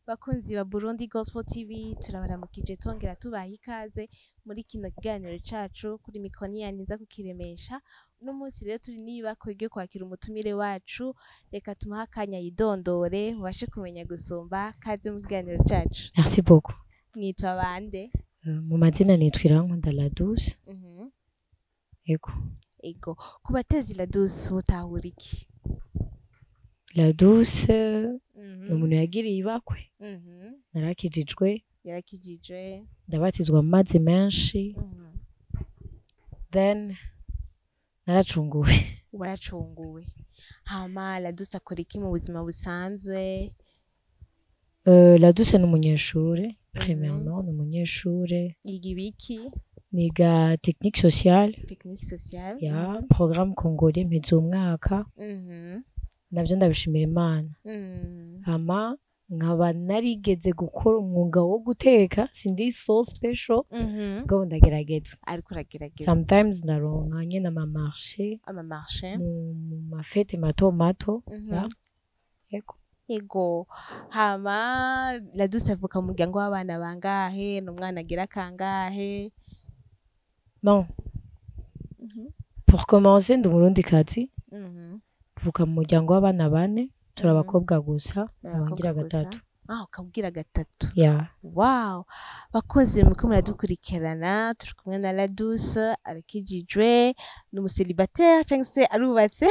Bakunzi ba Burundi Gospel TV turabaramukije tongera tubaha ikaze muri kino kiganiro cacu kuri mikoni yanyu kukiremesha. Uno munsi rero turi nibako ryo kwakira umutumire wacu, reka tumuha akanya yidondore mubashe kumenya gusumba. Kaze mu kiganiro cacu. Merci beaucoup. Mwitwa bande? Mu mazina nitwa nkunda Ladouce. Ego. Ego. Kubatezi Ladouce utahura iki? Ladouce ni umuntu yagiriye ibakwe. Narakijijwe. Yarakijijwe. Ndabatizwa mu mazi menshi. Then naracunguwe. Waracunguwe. Hama Ladouce akora iki mu buzima busanzwe? Ladouce ni umunyeshure. Premièrement ni umunyeshure. Yiga ibiki? Niga technique sociale. Technique sociale. Ya programme congolais mpeze umwaka. Navyo ndabishimira Imana. Hama nkaba narigeze gukora umwuga wo guteka, sindi so special. Ngo ndagerageza. Ariko uragerageza. Sometimes ndaronka nyene amamarché. Mu mafete mato mato. Ego. Ego. Hama Ladouce avuka mu muryango w'abana bangahe? N'umwana agira kangahe? Bon. Pour commencer ndi Umurundikazi. Mvuka mu muryango w'abana bane, turi abakobwa gusa, abangira gatatu. Ukabwira gatatu. Yeah. Wow. Bakoze muko muradukurikirana, turi kumwe na Ladouce, arakijijwe, ni umuselibatère cyangwa se arubatse?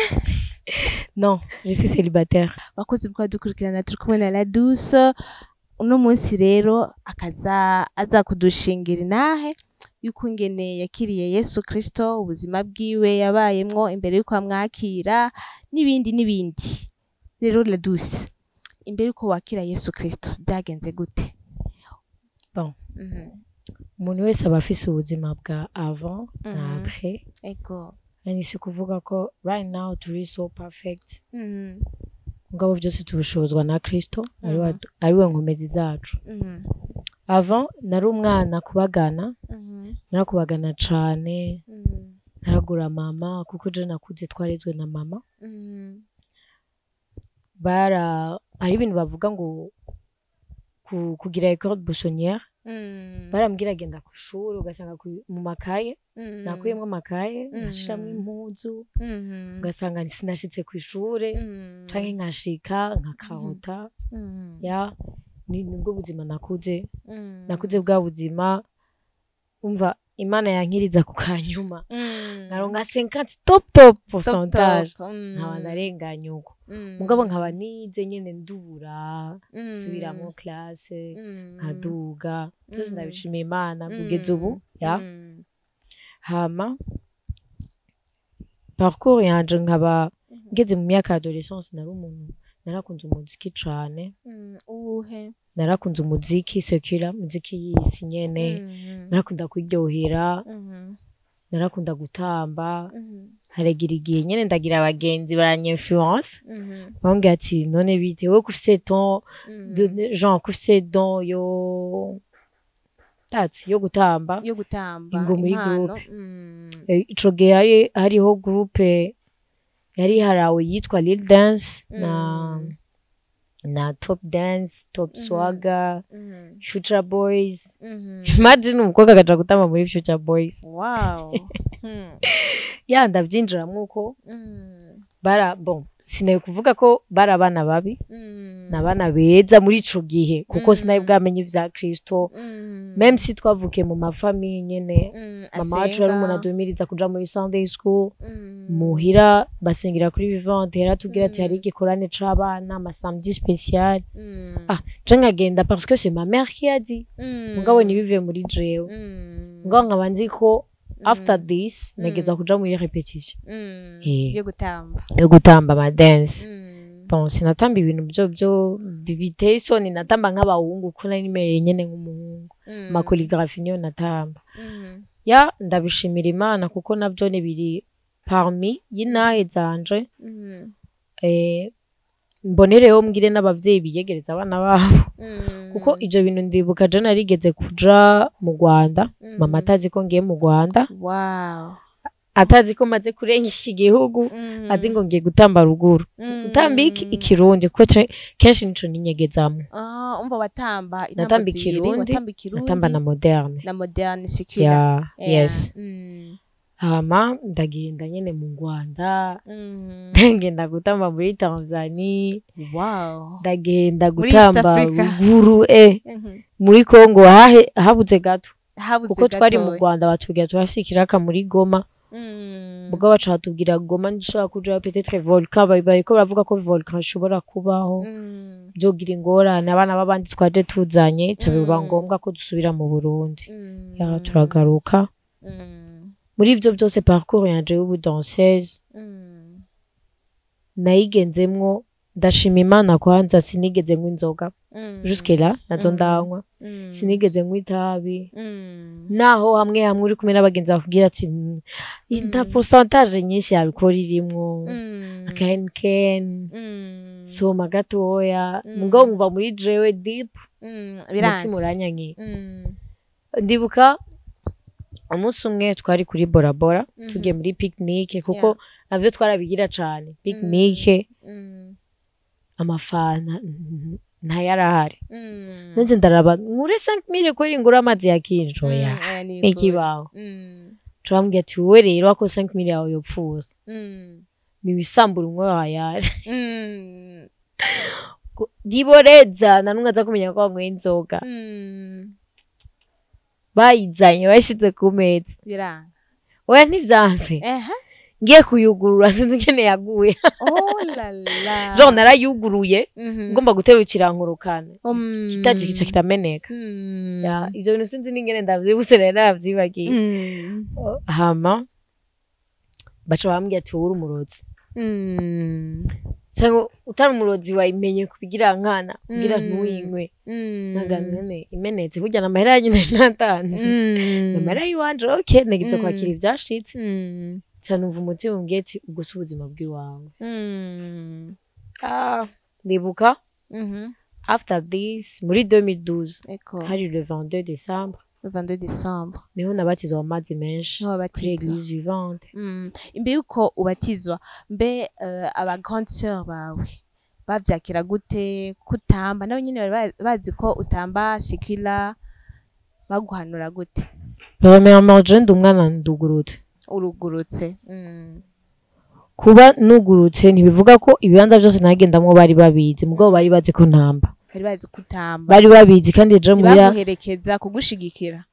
Non, je suis célibataire. Bakoze muko muradukurikirana, turi kumwe na Ladouce. Uno munsi rero aza kudushingira Intahe yuko ingene yakiriye Yesu Kristo, ubuzima bwiwe yabayemwo imbere yuko amwakira n'ibindi. Rero Ladouce, imbere yuko wakira Yesu Kristo byagenze gute? Bon. Umuntu wese aba afise ubuzima bwa avant na après. Ego. Yani si kuvuga ko right now turi so perfect. Mugabo byose tubishobozwa na Kristo, ariwe nkomezi zacu. Avant nari umwana kubagana. Narakubagana cane. Naragura mama kuko je nakuze twarezwe na mama. Ari ibintu bavuga ngo kugira école buissonnière. Barambwira genda ku ishuri ugasanga mu makaye. Nakuyemwo amakaye, nashiramwo impuzu. Ugasanga sinashitse ku ishuri canke nkashika nkakahota. Ya nibwo buzima nakuze. Nakuze bwa buzima umva Imana yankiriza ku kanyuma. Naronka 50 top pourcentage. Nkaba narenganye uko. Mugabo nkaba nize nyene ndubura, subiramwo classe, nkaduga. Byose ndabishimiye Imana kugeza ubu, ya. Hama parcours yanje nkaba ngeze mu myaka adolescence nari umuntu narakunze umuziki cane. Uwuhe? Narakunze umuziki secular, muziki y'isi nyene. Narakunda kuryohera. Narakunda gutamba. Haragira igihe nyene ndagira abagenzi baranyinfluence. Bambwira ati none bite wowe kufise ton genre kufise don yo gutamba. Yo gutamba. Ingo muri groupe. Ico gihe hariho groupe yari harawe yitwa Lil Dance na Top Dance, Top Swagger, Future Boys. Imagine umukobwa agaja gutamba muri Future Boys. Wow. Ya ndavyinjiramwo uko. Bon, sinaye kuvuga ko abana babi. Nabana beza muri ico gihe kuko sinaye bwamenye ivya Kristo. Même si twavuke mu mafamille nyene. Mama wacu yari umuntu adumiriza kuja muri Sunday school. Muhira basengira kuri vivante yaratubwira ati hari igikorane c'abana ama samedi spécial. Je nkagenda parce que c'est ma mère qui a dit. Mugabo nibive muri jewe. Ngo nkaba nzi ko after this nageza kuja muri repetition. Yo gutamba ma dance. Bon, sinatamba ibintu byo biteye isoni, natamba nk'abahungu ko nari nimereye nyene nk'umuhungu. Ma chorégraphie niyo natamba. Ya ndabishimira Imana kuko navyo ne biri parmi y'Intahe zanje. Mbonereho mbwire n'abavyeyi biyegereza abana babo. Kuko ivyo bintu ndibuka je narigeze kuja mu Rwanda. Mama atazi ko ngiye mu Rwanda. Wow. atazi ko maze kurenga iki gihugu azi ngo ngiye gutamba ruguru gutamba ikirundi kuko kenshi nico ninyegezamwo umva watamba natamba ikirundi natamba na moderne secular yes hama ndagenda nyene mu Rwanda ngenda gutamba muri Tanzania ndagenda gutamba ruguru muri Congo habuze gato kuko twari mu Rwanda batubwira turashikiraka muri Goma ubwo baca batubwira Goma ndishobora kuja peut-être volcan bariko baravuga ko volcan ishobora kubaho byogira ingorane abana babandi twaje tuzanye biba ngombwa ko dusubira mu Burundi turagaruka muri ivyo byose parcours yanje y'ubu danseuse nayigenzemwo ndashima Imana kwanza sinigeze nywa inzoga jusque là nazo ndanywa sinigeze nywa itabi naho hamwe uri kumwe n'abagenzi bakubwira ati nta pourcentage nyinshi yabikora irimwo ken soma gatoya mugabo muva muri jewe deep biransi muranyanki ndibuka umunsi umwe twari kuri Bora tugiye muri picnic kuko navyo twarabigira cane picnic amafana ntayarahari nje ndaraba nkure 5000 ko ingura amazi yakinjoya ikibaho turambye ati wowe rero ako 5000 yawe yopfuza ni wisambura umwe wayari diboreza nanumwe aza kumenya ko amwe inzoga bayizanye bashize ku meza biranga oya ntivyanze ngiye kuyugurura sinzi ngene yaguye la la jo narayuguruye ngomba guterukira nkurukana kitaje kica kirameneka ya ivyo bintu sinzi ningene ndavyibuse rero naravyibagiye hama baca bambwiye ati uri umurozi cyangwa utari umurozi wayimenye kubigira nkana kugira ntuyinywe nagane imenetse burya na mahera nyine natanze na mahera yiwanje okay negize kwakira ivyashitse cyane umutima umbwiye ati ugusa ubuzima bw'iwawe ndibuka after this muri 2012 hari le 22 décembre niho nabatizwa mu mazi menshi kuri église vivante imbe yuko ubatizwa mbe aba grande sœur bawe bavyakira gute kutamba nawe nyine bari bazi ko utamba secular baguhanura gute premièrement je ndi umwana ndugurutse urugurutse kuba nugurutse ntibivuga ko ibibanza byose nagendamwo bari babizi mugabo bari bazi ko ntamba bari babizi kandi je muya baguherekeza kugushigikira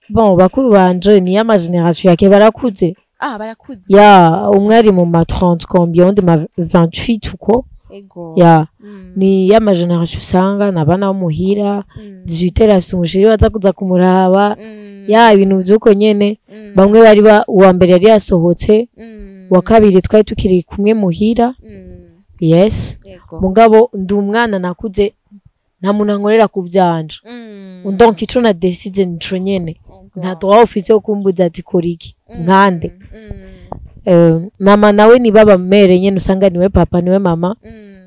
bon bakuru banje ni ya generation yake barakuze barakuze ya umwe ari mu ma 30 combien de ma 28 uko ya ni ya generation usanga nabana bo muhira 18 afite umushiri baza kuza kumuraba ya ibintu byuko nyene bamwe bari uwa mbere yari yasohotse wa kabiri twari tukiri kumwe muhira yes mugabo ndi umwana nakuze nta muntu ankorera kuvyanja donc ico na decide nico nyene nta droit officiel kumbuza ati koriki nkande mama nawe ni baba mere nyene usanga niwe papa niwe mama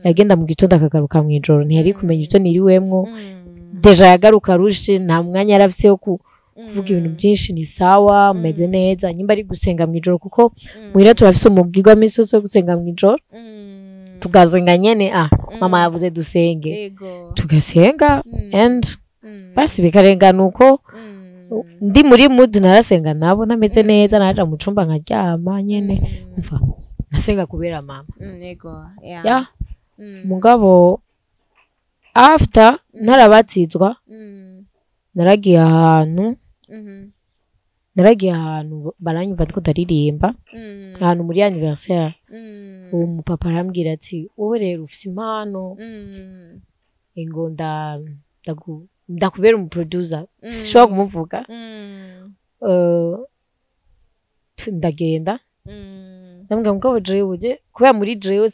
yagenda mu gitondo akagaruka mu ijoro ntiyari kumenya ivyo niriwemwo deja yagaruka rushe nta mwanya yarafise wo kuvuga ibintu byinshi ni sawa meze neza nyimba ari gusenga mu ijoro kuko muhira turafise umubwirwa misi yo gusenga mu ijoro tugazenga nyene mama yavuze dusenge tugasenga and basi bikarengana uko ndi muri mood narasenga nabo nameze neza naja mu cumba nkaryama nyene umva nasenga kubera mama ya mugabo after narabatizwa naragiye ahantu baranyumva ndiko ndaririmba ahantu muri anniversaire uwo mupapa arambwira ati wowe rero ufise impano ngo ndakubera umuproducer sishobora kumuvuga ndagenda ndamubwira mugabo jewe kubera muri jewe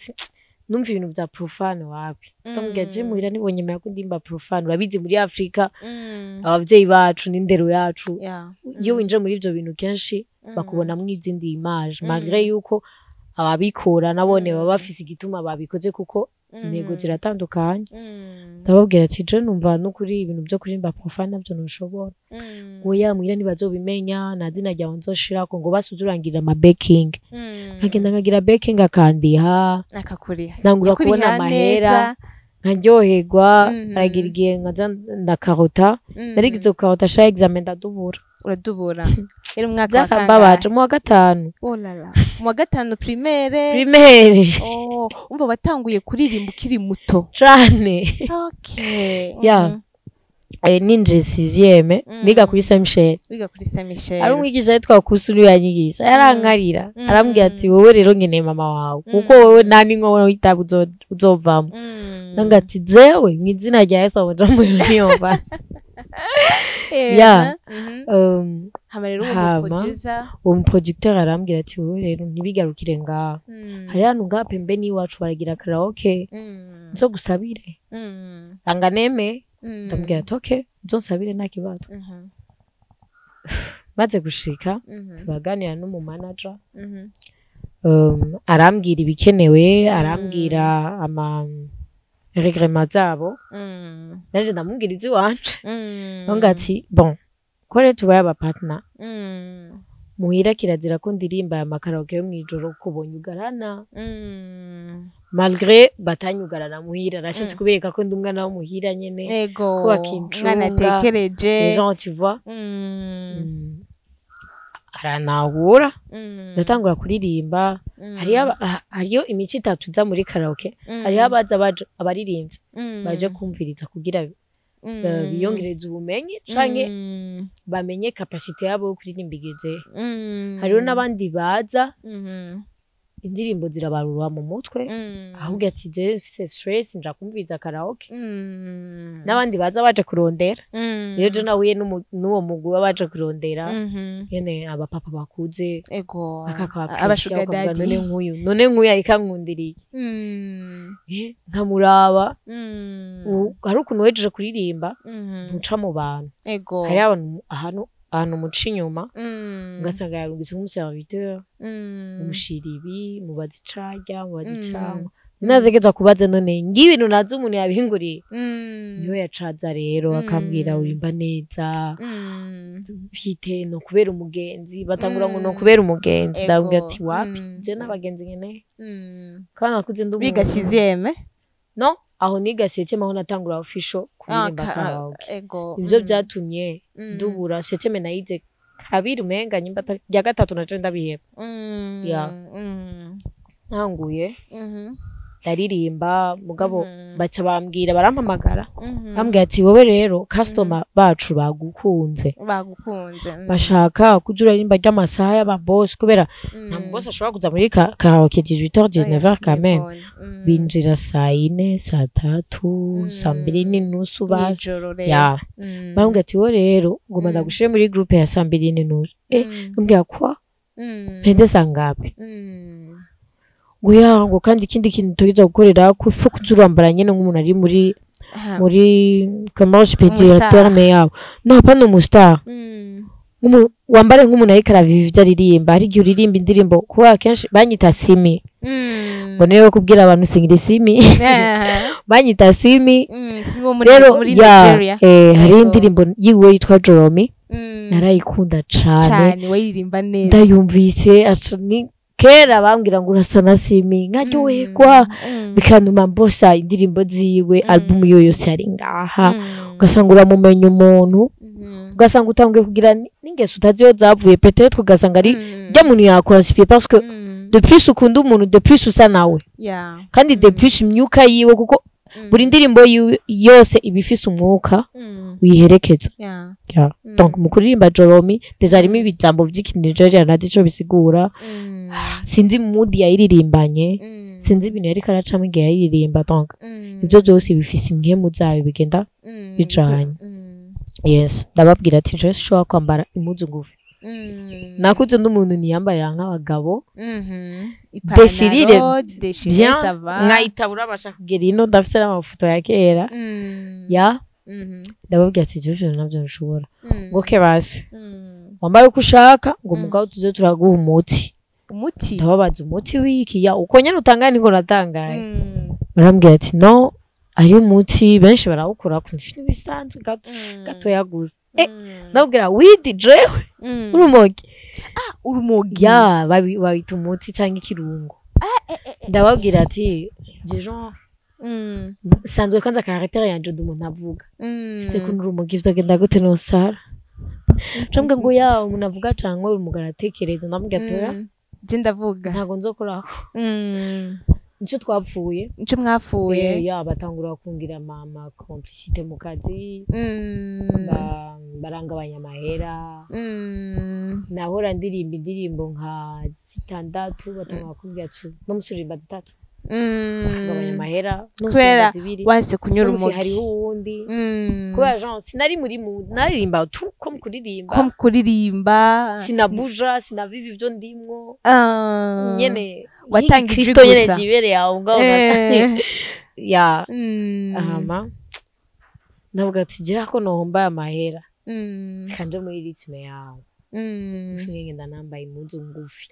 numva ibintu vya profane wapi ndamubwira je muhira nibonye mera ko ndimba profane urabizi muri Afrika abavyeyi bacu n'indero yacu iyo winje muri ivyo bintu kenshi bakubona mwizindi image malgré yuko ababikora nabone baba bafise igituma babikoze kuko intego ziratandukanye ndababwira ati je numva no kuri ibintu byo kurimba profane navyo ntushobora oya mwira ntibazobimenya na zina ryawe nzoshirako ngo basuzurangira ama baking nkagenda nkagira baking akandiha akakuriha nangura kubona amahera nkaryoherwa aragira igihe nkaza ndakarota narigize kukarota sha examen ndadubura uradubura eri umwaka wa kangahe mu wa gatanu mu wa gatanu primaire umva watanguye kuririmba ukiri muto cane okay ninje 6e niga kuri Saint Michel ari umwigisha yitwa Kusuru yanyigisha yarankarira arambwira ati wowe rero ngene mama wawe kuko wowe nani nko witabu uzovamo nanga ati jewe mwizina rya Yesu abaja mu yonyova hamarero umuproducteur arambwira ati wowe rero ntibigarukire ngaho hari hano ngaha pembeni iwacu baragira karaoke nzo gusabire anga neme ndambwira ati okay nzonsabire nta kibazo maze gushika turaganira n'umu manager arambwira ibikenewe arambwira ama regrema zabo nanje ndamubwira iziwanje nonga ati bon kore tubaye aba partner muhira kirazira ko ndirimba ya makaraoke yo mwijoro kubonye ugarana malgré batanyugarana muhira nashatse kubereka ko ndi umwana wo muhira nyene ko bakincunga mwana tekereje gens tu vois aranahura ndatangura kuririmba hariyo imico itatu za muri karaoke hariyo abaza abaririmbyi baje kumviriza kugira biyongereza ubumenyi canke bamenye capacité yabo yo kuririmba igeze hariyo n'abandi baza indirimbo zirabarura mu mutwe ahubwo ati je mfise stress nja kumviriza karaoke n'abandi baza baje kurondera iyo je nahuye n'uwo mugwi baje kurondera nyene abapapa bakuze abashugadadi none nk'uyu ayikankundiriye nkamuraba hari ukuntu wejeje kuririmba ntuca mu bantu hari ahantu muca inyuma ugasanga yarungitse nk'umuserviteur umushira ibi mubaza icarya mubaza icangwa ninategeza kubaza none ngibintu nazi umuntu yabihinguriye niyo yacaza rero akambwira urimba neza bite no kubera umugenzi batangura ngo no kubera umugenzi ndabwira ati wapi je n'abagenzi nyene kana kuze ndumu biga 6e no aho niga 7e aho natangura official kuririmba karaoke ibyo byatumye dubura 7e nayize kabiri umenga nyimba ya gatatu naje ndabiheba ntanguye ndaririmba mugabo baca bambwira barampamagara bambwira ati wowe rero customer bacu bagukunze bashaka kuja uririmba ry'amasaha y'ababoss kubera nta muboss ashobora kuza muri karaoke 18h 19h quand même binjira saa 4 saa 3 saa 2:30 basi bambwira ati wowe rero ngoma ndagushire muri groupe ya saa 2:30 bambwira kwa mpende sangapi ngo kandi ikindi kintu tugiza gukorera ko fo kuzurambara nyene nk'umuntu ari muri comment je peux dire terme yabo no hapana umustar wambare nk'umuntu ari karaviva ivyo aririmba ari gihe uririmba indirimbo kuba kenshi banyita simi ngo niyo kubwira abantu singire simi banyita simi rero muri Nigeria hari indirimbo yiwe yitwa Joromi narayikunda cane wayiririmba neza ndayumvise asoni kera bambwira ngo urasa na simi nkaryoherwa bikanuma mbosa indirimbo ziwe album yo yose ari ngaha ugasanga uramumenya umuntu ugasanga utanguye kugira n'ingeso utaziyo zavuye peut-être ugasanga ari rya muntu yakonsipiye parce que de plus ukunda umuntu de plus usa nawe kandi de plus imyuka yiwe kuko buri ndirimbo yose ibifise umwuka wiherekeza donc mu kuririmba Joromi dezarimo ibijambo vy'Ikinigeria nadico bisigura sinzi mood yayiririmbanye sinzi ibintu yari karacamo igihe yayiririmba donc ibyo byose bifise impemu zayo bigenda bijanye yes ndababwira ati je shobora kwambara impuzu ngufi nakuze n'umuntu niyambarira nk'abagabo desirire bien nkayitabura bashaka kugera ino ndafise n'amafoto ya kera ndababwira ati je navyo nshobora ngo ke basi wambaye uko ushaka ngo mugabo tuze turaguha umuti ndababaza umuti wiki uko nyene utangane ngo natangaye barambwira ati no ari umuti benshi barawukora ku bintu bisanzwe gato yaguze ndabwira widi jewe urumogi urumogi babita umuti cyangwa ikirungo ndababwira ati jean sanzwe kwanza caractère yanje umuntu avuga site ko urumogi vyagenda gute no sara cyangwa ngo ya umuntu avuga cyangwa urumugara atekereza ndamubwira ati je ndavuga ntago nzokorako nico twapfuye nico mwapfuye ya batangura kungira mama complicité mu kazi barangabanya amahera nahora ndirimba indirimbo nka 6 batangura kumbwira ati no musurimba 3 barangabanya amahera kubera wase kunyura umugi hari uwundi kubera Jean sinari muri naririmba tu ko kuririmba sinabuja sinaviva ivyo ndimwo nyene watanga Kristo nyene jibereye aho ngaho ya ndavuga ati je ko nohomba amahera kanje muri ritme yawe ngenda nambaye impuzu ngufi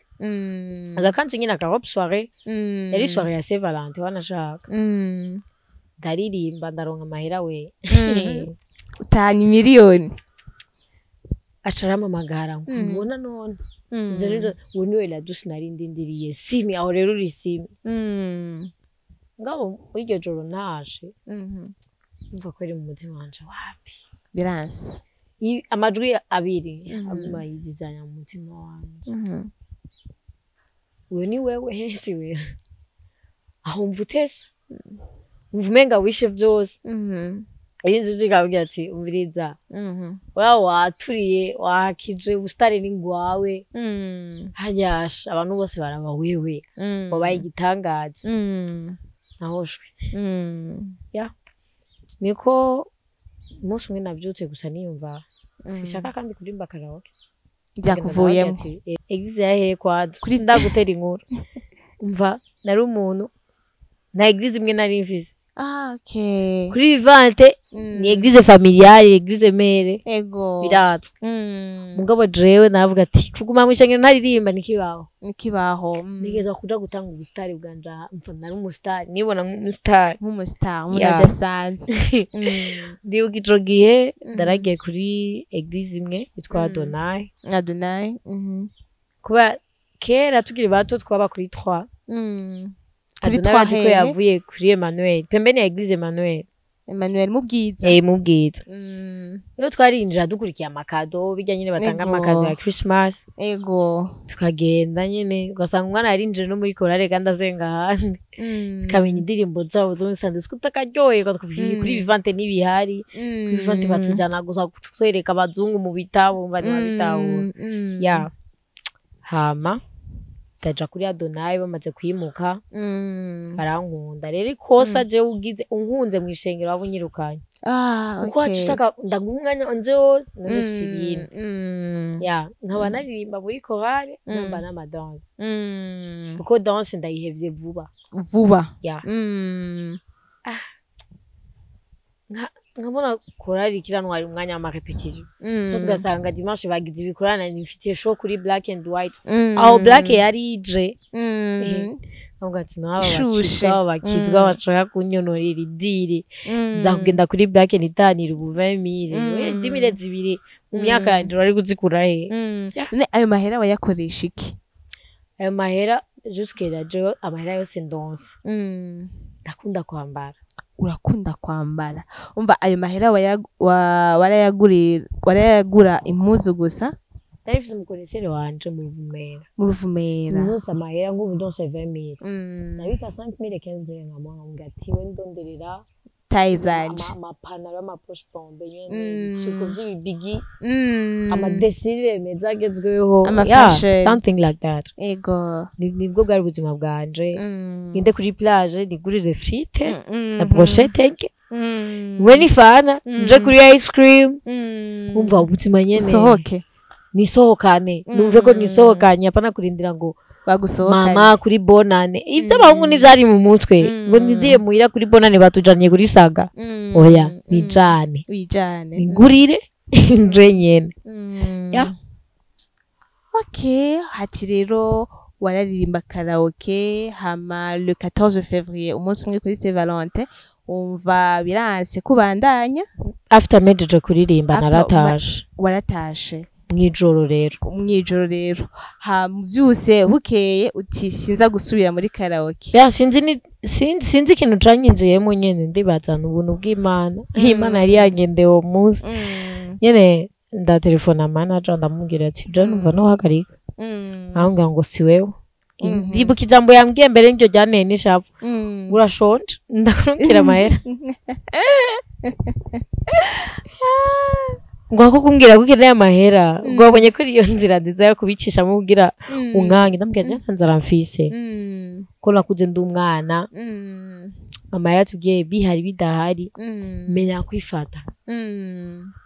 agakanzu nyine akarobe soirée yari soirée ya Saint Valentin wanashaka ndaririmba ndaronka amahera we utanye miliyoni acarama magara mbona none nje rero woniwe Ladouce Naririmba ndindiriye simi aho rero uri simi ngabo muri iryo joro naje umva ko ari mu mutima wanje wapi biranse amajwi abiri aguma yidizanya mu mutima wanje we ni wewe hesi we aho mvutesa mvumenga wishe byose inzu zigabwira ati umviriza waturiye wakije ubustare n'ingwawe hanyasha abantu bose baraba wewe wabaye igitangaza nahoshwe ya niko umunsi umwe nabyutse gusa niyumva sishaka kandi kurimba karaoke byakuvuyemo egize yahe kwaza kuri ndagutera inkuru umva nari umuntu na eglise imwe nari mfise okay kuri vivante ni eglise familiale eglise mere ego biratswe mugabo jewe navuga ati kuguma mwishengero ntaririmba nikibaho nigeza kuja gutanga ubustari bwanja mfa nari umustar nibona nk'umustar umunadasanzwe ndibuka ico gihe ndaragiye kuri eglise imwe yitwa Adonai kuba kera tukiri bato twaba kuri 3 kuri 3 ko yavuye kuri Emmanuel pembeni ya eglise Emmanuel mubwiza mubwiza yo twarinjira dukurikiye amakado bijya nyine batanga amakado ya Christmas ego tukagenda nyine ugasanga umwana yarinjira no muri korale kandi azenga handi kamenya indirimbo zabo zo Sunday school takaryoye twakubwiye kuri vivante n'ibihari kuri vivante batujana gusa kutwereka abazungu mu bitabo bari babitaho ya hama taja kuri Adonai bamaze kwimuka barankunda rero ikosa je ugize unkunze mu ishengero wabo nyirukanye uko wacusaka ndagumwanya onje wose ndafise ibintu ya nkaba naririmba muri chorale namba na danse kuko danse ndayihevye vuba ya nkabona chorale ikiranwa ari umwanya wa repetition so tugasanga dimanche bagize ibikorana nifitiye show kuri black and white aho black yari ije ngati naba bakizwa bashaka kunyonorera idiri nza kugenda kuri black nitanira ubu 20000 ndimire zibiri mu myaka yandi bari kuzikura he ayo mahera wayakoresha iki ayo mahera jusqu'à je amahera yose ndonse ndakunda kwambara urakunda kwambara umva ayo mahera warayagura impuzu gusa Tarifise umukoresere wanje mu ruvumera nose amahera ngo ndonse 20000 nabika 5000 15 nkamwana ngati we ndonderera taizanje amapantaro y'amapoche pombe nyene chiko by'ibigi amadesire meza agezweho something like that ego nibwo bwari ubuzima bwanje ngende kuri plage nigurire frite na brochette we ni fana nje kuri ice cream umva ubuzima nyene sohoke nisohokane numve ko nisohokanye apana kurindira ngo bagusohokanye mama kuri bonane ivyo abahungu nivyari mu mutwe ngo ndindire muhira kuri bonane batujanye kuri saga oya nijane ngurire nje nyene ya okay hati rero wararirimba karaoke hama le 14 février umunsi umwe kuri Saint Valentin umva biranse kubandanya after mejeje kuririmba naratashe waratashe mwijoro rero ha muvyuse bukeye uti sinza gusubira muri karaoke ya sinzi ikintu canyinjiyemo nyene ndibazana ubuntu bw'Imana Imana yari yagendeye uwo munsi nyene nda telefona manager ndamubwira ati je numva no hagarika ahunga ngo si wewe ndibuka ijambo yambwiye mbere n'iryo ryanteye n'ishavu urashonje ndakurukira amahera ngo kukumbwira ko ukeneye amahera ngo wabonye ko iyo nzira nziza yo kubicisha mu kugira unkange ndambwira je nzara mfise ko nakuze ndi umwana amahera tugiye bihari bidahari menya kwifata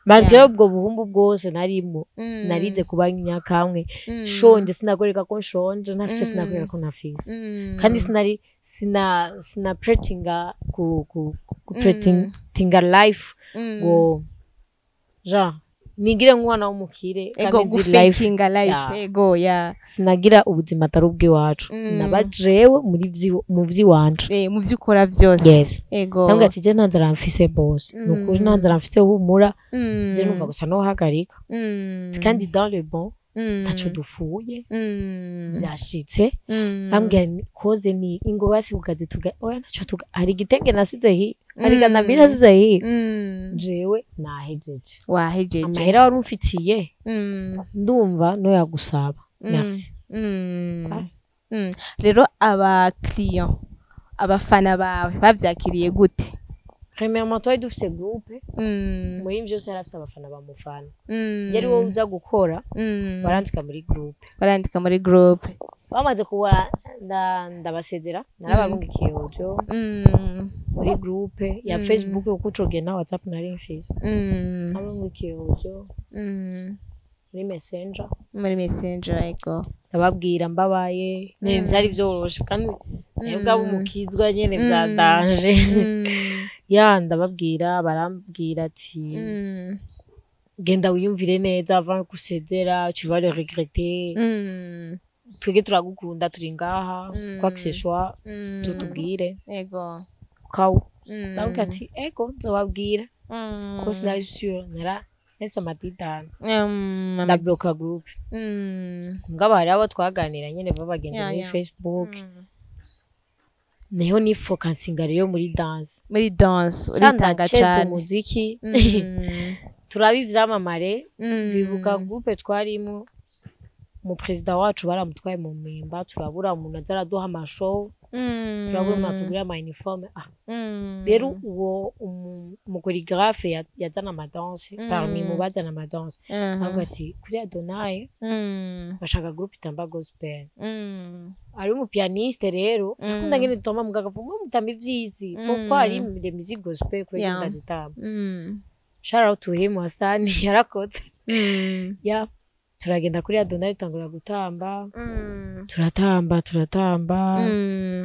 baryo ubwo buhumbu bwose narimo narize kuba nyakamwe shonje sinagoreka ko nshonje ntafise sinagoreka ko nafise kandi sina pretinga ku pretinga life ngo ja nigire nk'umwana w'umukire kandi nzi life ego ya sinagira ubuzima atari ubw'iwacu nabajewe mu vy'iwanje mu vy'ukora vyose yes ego ntabwo ati je ntanzara mfise boss nukuri ntanzara mfise humura je numva gusa no hagarika kandi dans le bon tacho dufuye byashitse ambwiye koze ni ingo basi kukazi tuga oya nacho tuga hari gitenge nasize hi hari ganabira nasize hi jewe nahejeje wahejeje amahera wari umfitiye ndumva no yagusaba merci rero aba client abafana bawe bavyakiriye gute Premièrement toi dufise groupe muri byose yarafise abafana bamufana yari wowe uza gukora barandika muri groupe bamaze kuba ndabasezera narababungikiye audio muri groupe ya Facebook ukucoge na WhatsApp nari mfise abungikiye audio muri messenger ego ndababwira mbabaye byari byoroshe kandi sebwa umukizwa nyene byadanje ya ndababwira barambwira ati genda wiyumvire neza avant gusezera tu vas le regretter twege turagukunda turi ngaha quoi que ce soit tutubwire ego kawo donc ati ego nzobabwira ko sinari sûr nefise amadidani ndabloka group ngabo hari abo twaganira nyene babagenzi muri Facebook niho ni focusinga rero muri dance uritanga cyane umuziki turabi ivyamamare bibuka groupe twarimo mu president wacu baramutwaye mu mpimba turabura umuntu azaraduha amashow turabura umuntu atugura ama uniforme rero uwo umukoreographe yazana amadanse parmi mu bazana amadanse avuga ati kuri Adonai bashaka groupe itamba gospel ari mu pianiste rero akunda ngene toma mugaga mutamba ivyizi kuko ari de musique gospel kuri ndazitamba shout out to him Hasani yarakoze ya turagenda kuri Adonai tutangura gutamba turatamba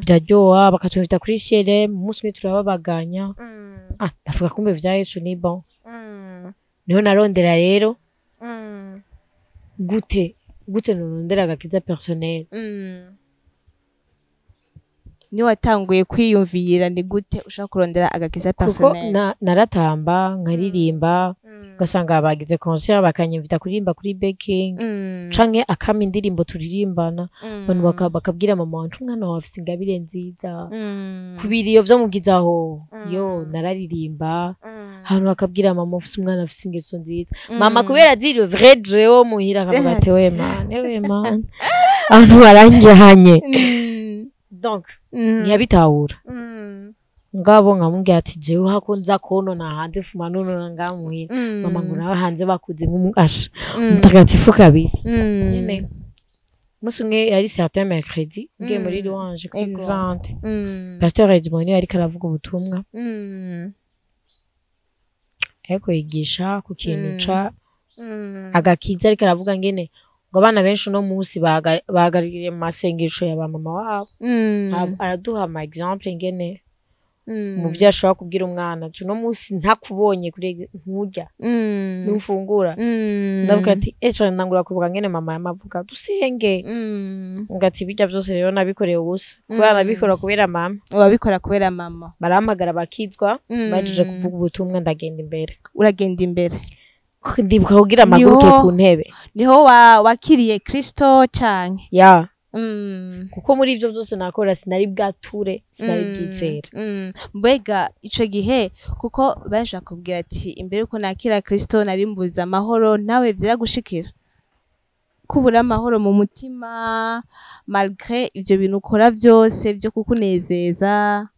biraryoha bakatubita kuri ciel umunsi umwe turababaganya ndavuga kumbe vya Yesu ni bon niho narondera rero gute nurondera agakiza personnel ni watanguye kwiyumvira ni gute ushaka kurondera agakiza personnel kuko naratamba nkaririmba gasanga bagize concert bakanyimvita kuririmba kuri baking canke akama indirimbo turirimbana abantu bakabwira mama wanje umwana wawe afise ingabire nziza kubiriyo vyo mugizaho yo nararirimba hano bakabwira mama ufise umwana afise ingeso nziza mama kubera ziri vrai jeo muhira akavuga ati we man abantu barangihanye donc ntiyabitahura ngabo nkamubwira ati jewe hako nza konona hanze fuma nonona ngamuhira mama ngo nawe hanze bakuze nk'umugasha mutagatifu kabisa nyene musi umwe yari certain mercredi ngiye muri louange kuri vente pasteur Edmond yari karavuga ubutumwa eko yigisha ku kintu ca agakiza ariko aravuga ngene ngo abana benshi no munsi bahagaririye mu masengesho ya ba mama wabo araduha ama exemple ngene umuvyeyi ashobora kubwira umwana ati uno munsi ntakubonye kuri nturya ntufungura ndavuga ati ejo nangura kuvuga ngene mama yamavuga dusenge ngati bijya byose rero nabikoreye ubusa kubera nabikora kubera mama wabikora kubera mama barahamagara bakizwa baje kuvuga ubutumwa ndagenda imbere uragenda imbere ndibuka kugira amaguru ku ntebe niho wakiriye Kristo canke ya kuko muri ivyo byose nakora sinari bwature sinari bwizera mbega ico gihe kuko baje akubwira ati imbere uko nakira Kristo nari mbuza amahoro nawe vyaragushikira kubura amahoro mu mutima malgré ivyo bintu ukora byose byo kukunezeza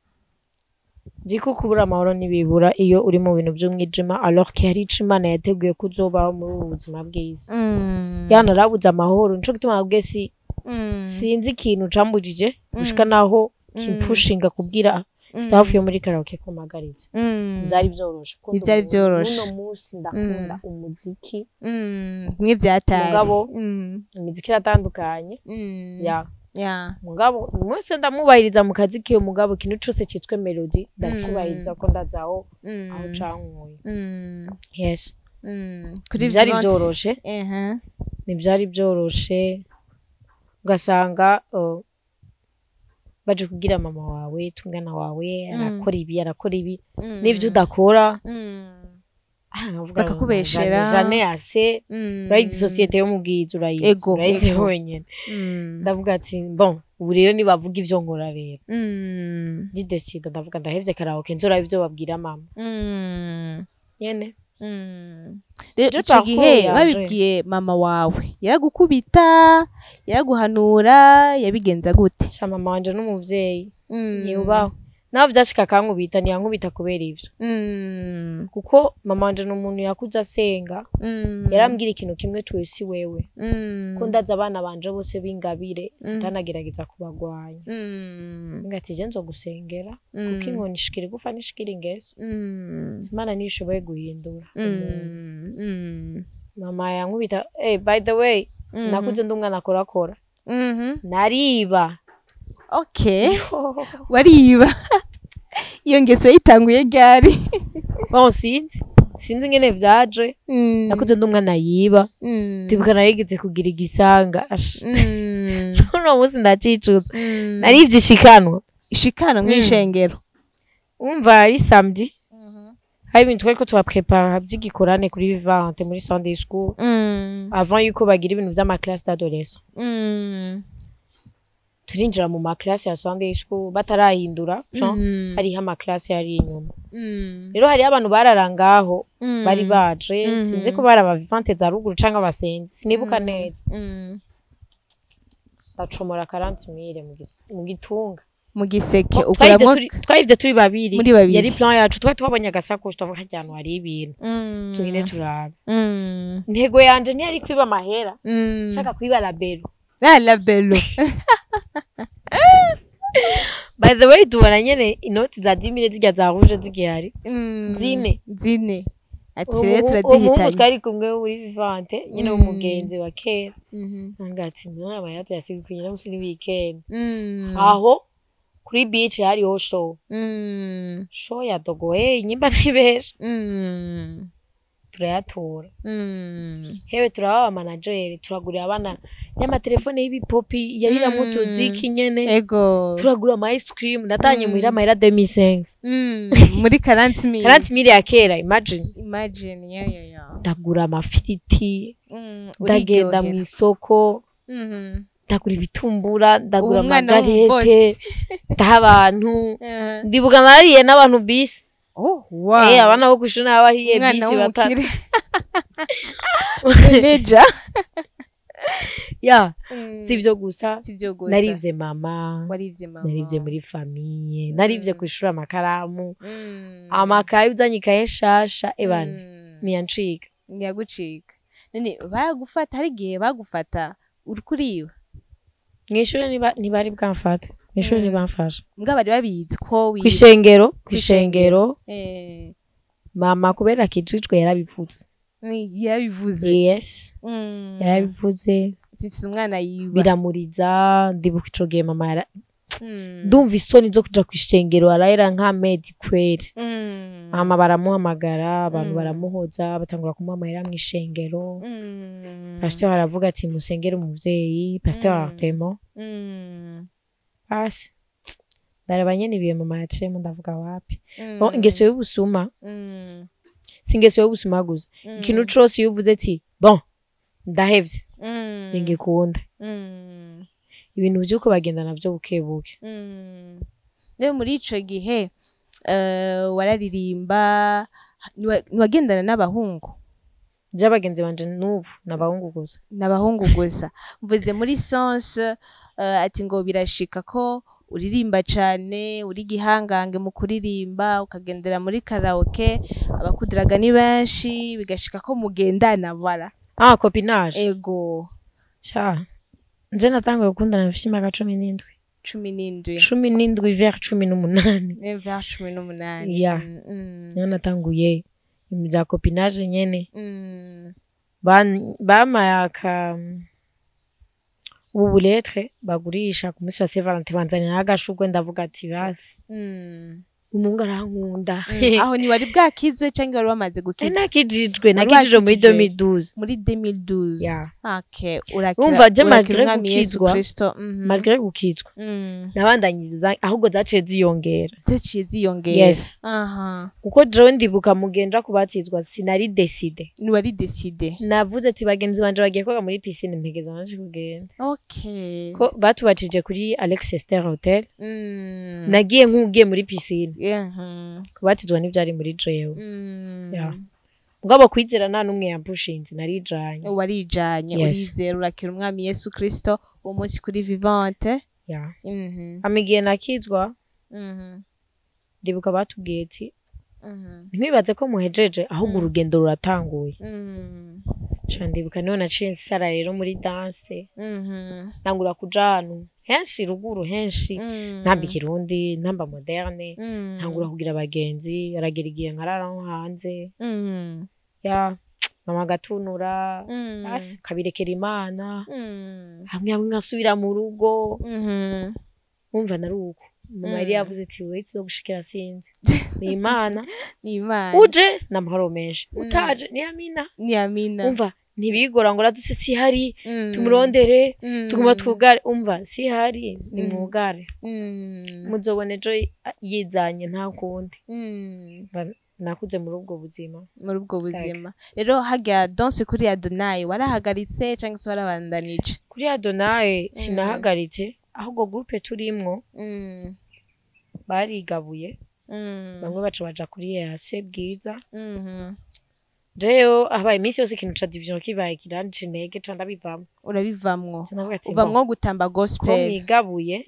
Jiko kubura amahoro nibibura iyo uri mu bintu by'umwijima alors que hari Imana yateguye kuzobaho muri ubu buzima bwiza yana rabuza amahoro nico gituma abwe sinzi ikintu cambujije gushika naho kimpushinga kubwira staff yo muri Karaoke ko magaritse byari byoroshe byari byoroshe uno munsi ndakunda umuziki mw'ivyataye mugabo imiziki iratandukanye ya mugabo mwese ndamubahiriza mu kazi kiyo mugabo kintu cyose cyitwe melody ndakubahiriza ko ndazaho aho cankuye yes kuri byari byoroshe nibyari byoroshe ugasanga baje kugira mama wawe tungana wawe arakora ibi n'ivyo udakora bakakubeshera jane ase right societe yo mubwiza urayizi wenyene ndavuga ati bon ubu rero nibavuga ivyo nkora rero ndidesida ndavuga ndahevye Karaoke nzora ivyo babwira mama yene rero ico gihe babibwiye mama wawe yaragukubita yaraguhanura yabigenza gute sha mama wanje n'umuvyeyi yubaho naho vyashika kankubita ntiyankubita kubera ivyo kuko mama wanje n'umuntu yakuze asenga yarambwira ikintu kimwe twese wewe ko ndaza abana banje bose b'ingabire satanagerageza kubagwanya ngati je nzogusengera kuko inkoni ishikira gufa nishikira ingeso Imana nishoboye guhindura mama yankubita by the way nakuze ndumwana akorakora nariba okay wariba iyo ngeso yitanguye ryari bon sinzi ngene vyaje nakuze ndumwana yiba tibuka narigeze kugira igisanga no musi ndacicuza narivye ishikano mw'ishengero umva ari samedi hari ibintu twariko turaprepara vy'igikorane kuri vivante muri Sunday school avant yuko bagira ibintu vy'ama classe d'adolescents turinjira mu ma classe ya Sunday school batarahindura hariho ama classe yari inyuma rero hari abantu bararangaho bari baje sinzi ko bari abavivante za ruguru canke abasenzi sinibuka neza bacomora 40,000 mu gitunga mu giseke ukuramo twayivye turi babiri yari plan yacu twabonye agasakoshi twavuga hajyano hari ibintu tugine turabe ntego yanje ntiyari kwiba amahera shaka kwiba labelo by the way tubona nyene inoti za 10,000 zijya za rouge zigihari zine ati rero turazihitanye twari kumwe muri vivante nyene umugenzi wa kera ngati naba yaje yasigukunye no muri weekend aho kuri beach hariho show ya dogoye nyimba nibesha turayatora hewe turaba manager turagurira abana n'amatelefone y'ibipopi yarira mutuziki nyene ego turagura ama ice cream natanye muhira amahera 2005 muri 40,000 ya kera imagine yo ndagura amafiti ndagenda mu isoko ndagura ibitumbura ndagura amagarete ndaha abantu ndibuka nariye n'abantu bisi wow abana bo kwishuna abariye bisi batatu manager ya sivyo gusa narivye mama narivye muri famille narivye kwishura amakaramu amakaye uzanyikaye shasha ebana niyagucika none baragufata hari gihe bagufata uri kuriba mw'ishure ntibari bwamfata mw'ishure ntibamfasha mbwa bari babizi ko kwishengero mama kubera kijijwe yarabivuze yes yarabivuze zifise umwana yiba biramuriza ndibuka ico gihe mama ndumva isoni zo kuja kwishengero arahera nk'amezi kweri mama baramuhamagara abantu baramuhoza batangura kumuha amahera mw'ishengero pasteur aravuga ati musengere umuvyeyi pasteur Artemo basi ndareba nyene ibiye mama yaciyemo ndavuga wapi ingeso y'ubusuma si ingeso y'ubusuma gusa ikintu cose iyo uvuze ati bon ndahevye ningikunda ibintu byuko bagenda navyo bukebuke rero muri ico gihe wararirimba ntiwagendana n'abahungu by'abagenzi banje n'ubu n'abahungu gusa mvuze muri sense ati ngo birashika ko uririmba cane uri gihangange mu kuririmba ukagendera muri karaoke abakudiraga ni benshi bigashika ko mugendana bara copinage ego sha nje natanguye gukundana mfite imyaka 17 vers 18 vers 18 ya niho natanguye ibya copinage nyene bamayaka ubu lettre bagurisha ku munsi wa Saint Valentin banzanira agashugwe ndavuga ati basi umungu arankunda aho ni wari bwakizwe cyangwa wari wamaze gukizwa nakijijwe muri 2012 muri 2012 yeah. Okay umva je malgré gukizwa nabandanyiza ahubwo zaciye ziyongera yes kuko jewe ndibuka mugenda kubatizwa sinari decide ni wari decide navuze ati bagenzi banje bagiye koga muri piscine ntegeza nanje kugenda okay ko batubatije kuri Alex Esther Hotel nagiye nkugiye muri piscine kubatizwa n'ivyari muri jewe ngabo kwizera nta numwe yampushinze narijanye warijanye urizera urakira umwami Yesu Kristo uwo munsi kuri vivante amigiye nakizwa ndibuka batubwiye ati ntibibaze ko muhejeje ahubwo urugendo ruratanguye ndibuka niho naciye nsara rero muri danse ntangura kuja ahantu henshi ruguru henshi namba ikirundi namba moderne ntangura kugira abagenzi aragera igihe nkarara nko hanze ya mama gatunura basi kabirekera Imana hamwe nkasubira mu rugo umva naruko mama yari yavuze ati we zo gushikira sinzi ni Imana uje namahoro menshi utaje ni amina umva ntibigora ngo raduse si hari tumurondere tuguma twugare umva si hari ni mugare muzobone jo yizanye nta kundi nakuze muri ubwo buzima rero hajya danse kuri Adonai warahagaritse cyangwa se warabandanije kuri Adonai sinahagaritse ahubwo groupe turimwo barigabuye bamwe baca kuri Yesu bwiza Reo abaye iminsi yose ikintu ca division kibaye kiranje intege ca ndabivamwo urabivamwo uvamwo gutamba gospel migabuye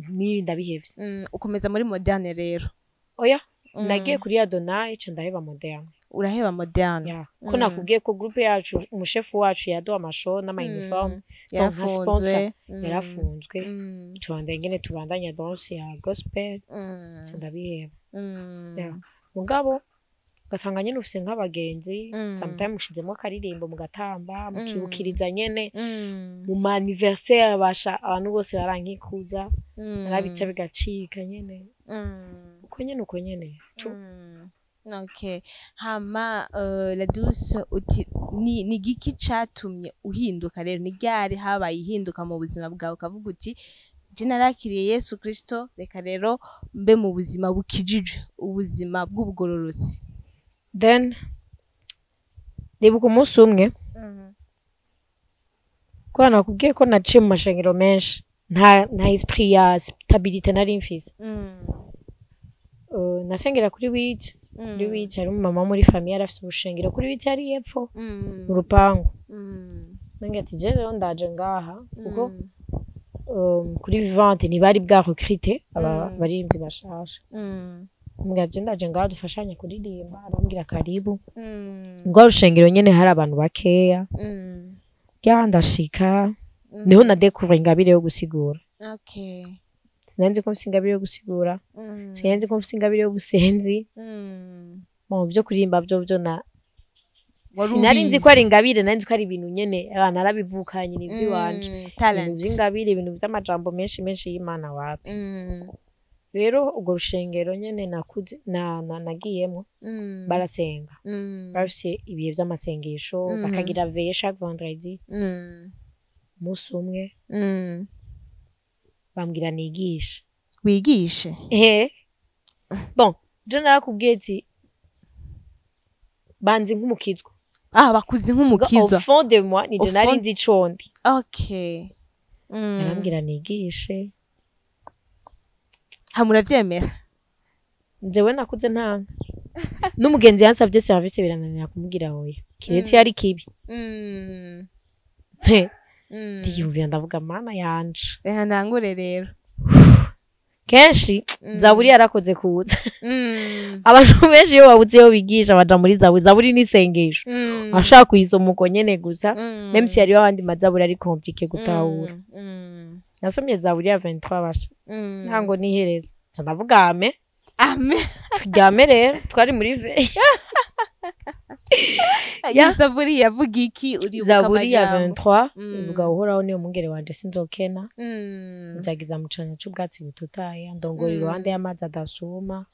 ni ndabihevye ukomeza muri moderne rero oya nagiye kuri Adonai ca ndaheba moderne uraheba moderne yeah. ko nakubwiye ko groupe yacu umushefu wacu yaduha amasho n'ama uniforme yarafunzwe twanda ngene tubandanya danse ya gospel ca ndabiheba yeah. mugabo gasanga nyene ufise nk'abagenzi sometimes ushizemo akaririmbo mugatamba mukibukiriza nyene mu anniversaire basha abantu bose barankikuza arabica bigacika nyene uko nyene okay hama Ladouce uti ni giki catumye uhinduka rero ni ryari habaye ihinduka mu buzima bwawe ukavuga uti je narakiriye Yesu Kristo reka rero mbe mu buzima bukijijwe ubuzima bw'ubugororosi then ndibuka umunsi umwe ko nakubwiye ko naciye mu mashengero menshi nta esprit ya stabilité nari mfise nasengera kuri wiki hari umumama muri famille arafise ubushengero kuri wiki yari yepfo mu rupangu nange ati je rero ndaje ngaha kuko kuri vivante ntibari bwa recruter abarimvyi bashasha ngaje ndaje ngaha dufashanya kuririmba arambwira karibu ngo rushengero nyene hari abantu bakeya ndashika niho na découvrir ingabire yo gusigura okay sinenze ko mfise ingabire yo gusigura sinenze ko mfise ingabire yo busenzi mu byo kuririmba byo sinari nzi ko ari ingabire nari nzi ko ari ibintu nyene abantu arabivukanye n'ivy'iwanje ibintu vy'ingabire ibintu vy'amajambo menshi y'Imana wapi rero ubwo rushengero nyene nakuze nagiyemo barasenga bafise ibihe vy'amasengesho bakagira veille chaque vendredi umunsi umwe bambwira nigishe wigishe bon je narakubwiye ati banzi nk'umukizwa bakuzi nk'umukizwa au fond de moi ni je nari nzi condi okay narambwira nigishe hamuravyemera njewe nakuze nta n'umugenzi yansavye service birananira kumubwira hoya kiretse yari kibi ndiyumvira ndavuga mana yanje ntangure rero kenshi zaburi yarakoze kuza abantu benshi iyo babuze yo bigisha baja muri zaburi n'isengesho ashaka kuyisoma uko nyene gusa même si hariho abandi mazaburi ari compliqué gutahura nasomye zaburi ya 23 basha ntango nihereza ndavuga ame turyame rero twari muri veille zaburi yavuga iki uribuka zaburi ya 23 ivuga uhoraho niyo mungere wanje sinzokena nzagiza mucanya c'ubwatsi bututaye ndongora iruhande y'amazi adasuma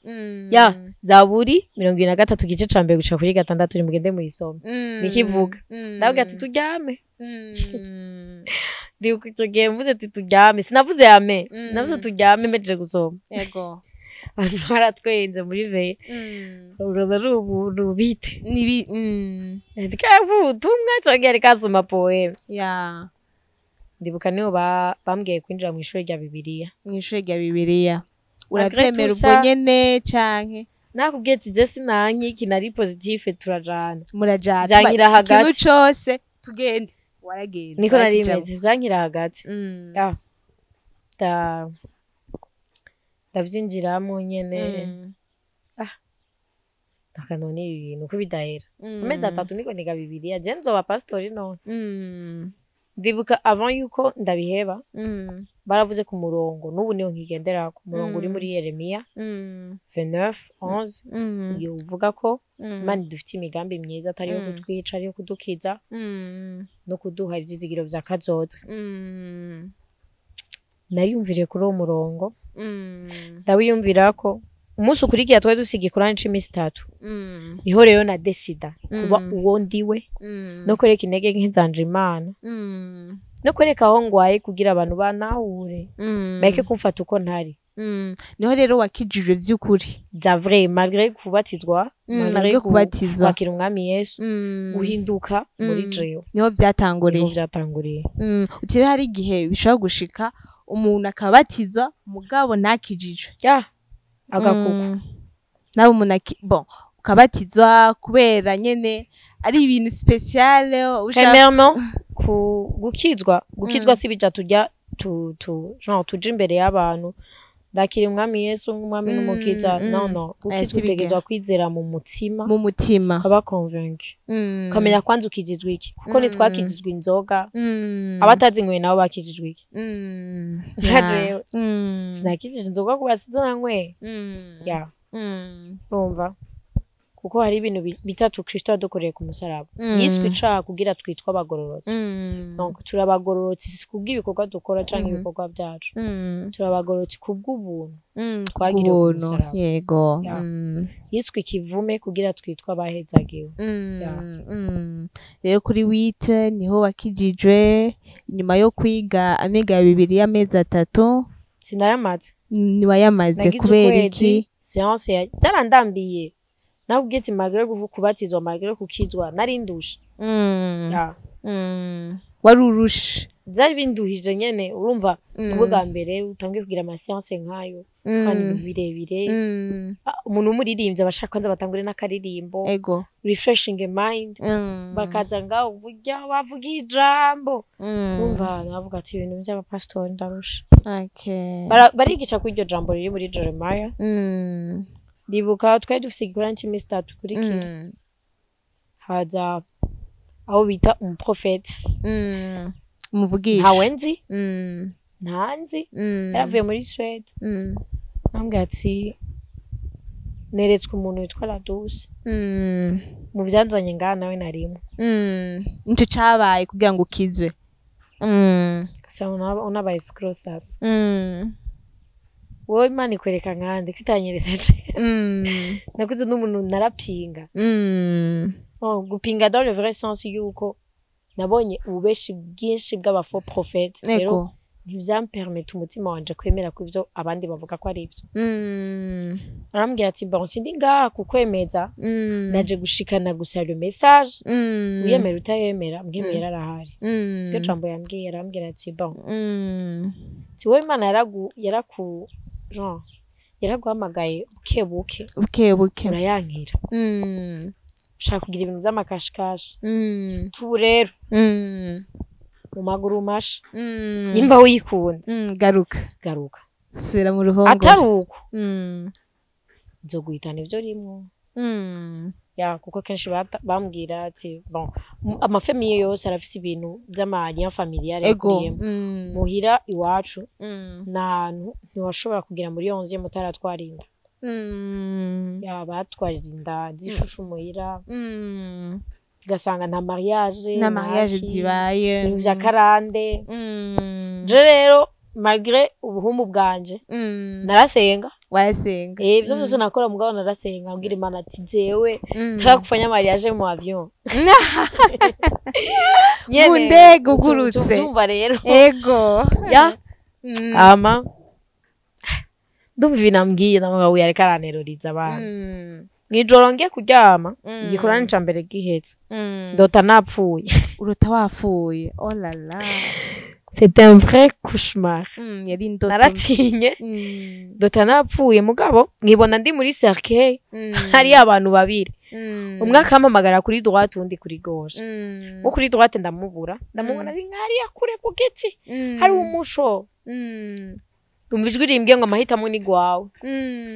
zaburi 23 gice ca mbere gushika kuri 6 uri mugende muyisoma nikivuga ndavuga ati turyame ndibuka ico gihe mvuze ati turyame sinavuze ame navuze turyame mejeje gusoma yego abantu baratwenze muri veille urumva ari ubuntu bite ubutumwa cyangwa yari kasoma poeme ndibuka niho bambwiye kwinjira mw'ishuri rya bibiliya uravyemera ubwo nyene canke nakubwiye ati je sinanki nari positive turajana murajana ikintu cose tugende waragenda niko nari imeze vyankira hagati ndavyinjiramo nyene ndakanone ibintu ko bidahera amezi 3 niko niga bibiliya je nzoba pastori none ndibuka avant yuko ndabiheba baravuze ku murongo n'ubu niyo nkigendera ku murongo uri muri Yeremiya 29:11 iyo uvuga ko Imana dufite imigambi myiza atari yo kutwica ari yo kudukiza no kuduha ivyizigiro vya kazoza nariyumviriye kuri uwo murongo ndawiyumvira ko umunsi ukurikiye twari dusiga ikorani c'imisi 3 niho rero na desida kuba uwo ndiwe no kwereka intege nk'izanje Imana no kwereka aho ngwaye kugira abantu banahure bake kumfata uko ntari niho rero wakijijwe vy'ukuri bya vrai malgré kubatizwa malgré kubatizwa wakira umwami Yesu guhinduka muri jeyo niho vyatanguriye utire hari igihe bishobora gushika umuntu akabatizwa mugabo ntakijijwe agakuko nawe umuntu ukabatizwa kubera nyene ari ibintu speciale premièrement gukizwa si bija tujya genre tuje imbere y'abantu ndakira umwami Yesu nk'umwami n'umukiza no gukizwa utegezwa kwizera mu mutima kaba convaincu kamenya kwanza ukijijwe iki kuko nitwakijijwe inzoga abatazi nkwe nabo bakijijwe iki nkaje sinakijijwe inzoga kuba sizananywe urumva kuko hari ibintu bitatu Kristo yadukoreye ku musaraba yiswe icaha kugira twitwa abagororotsi donc turabagororotsi kubw'ibikorwa dukora canke ibikorwa byacu turabagororotsi kubw'ubuntu twagira umusaraba yego yiswe ikivume kugira twitwa abahezagiwe rero kuri 8 niho wakijijwe nyuma yo kwiga amiga ya bibiliya amezi 3 sinayamaze niwayamaze kubera iki séance yarandambiye nabugetse magere kubatizwa magere kukizwa narindusha warurusha byari binduhije nyene urumva ubwo bwa mbere utangiye kugira ama séance nkayo kandi birebire umuntu umuririmbye abashaka kwanza batangure n'akaririmbo ego refreshing mind bakaza ngaho burya bavuga ijambo urumva navuga ati ibintu by'abapastori ndarusha barigisha kuri iryo jambo riri muri Jeremiah ndibuka twari dufise igikorani c'imisi 3 kuri kiri haza aho bita umuprofete umuvugisha ntawe nzi ntanzi yaravuye muri Swede nambwira ati neretswe umuntu witwa Ladouce mu byanzanye ngaha nawe narimo nico cabaye kugira ngo ukizwe kasa unabaye scrosas wowe Imana ikwereka nkande kwitanyerezeje nakuze n'umuntu narapinga gupinga dans le vrai sens yuko nabonye ububeshi bwinshi bw'abafaux prophètes rero ntivyampermete umutima wanje kwemera ko ivyo abandi bavuga ko ari ivyo arambwira ati bon sindi ngaha kukwemeza naje gushikana gusa le message uyemera utayemera mbwimwe arahari byo jambo yambwiye arambwira ati bon ti wowe Imana yaraguhamagaye bukebuke urayankira ushaka kugira ibintu by'amakashikashi tubu rero mu maguru masha nimba uyikunda garuka subira mu ruhongo atari uko nzoguhitana ibyo rimwo kuko kenshi bambwira ati bon amafamiye yose arafise ibintu by'amanya familiare yakuyemo muhira iwacu n'ahantu ntiwashobora kugira muri 11 mutaratwarinda batwarira inda zishushu muhira gasanga nta mariage zibaye ibintu vya karande je rero malgré ubuhumbu bwanje narasenga ivyo byose nakora mugabo narasenga mbwira Imana ati jewe takufanya mariage mu avion mu ndege ugurutse ndumva rero ego ama ndumva binambwiye namugabo yareka araneruriza abantu mwijoro ngiye kuryama igikorane ca mbere gihetse ndota napfuye urota wapfuye oh la la. C'était un vrai cauchemar. Yari indoto. Naratinye. Ndota napfuye mugabo nkibona ndi muri cercueil hari abantu babiri. Umwe akampamagara kuri droite undi kuri gauche. Wo kuri droite ndamubura ndamubona ari nkari yakure ku giti hari umusho. Umva ijwi rimbwiye ngo amahitamo ni gwawe.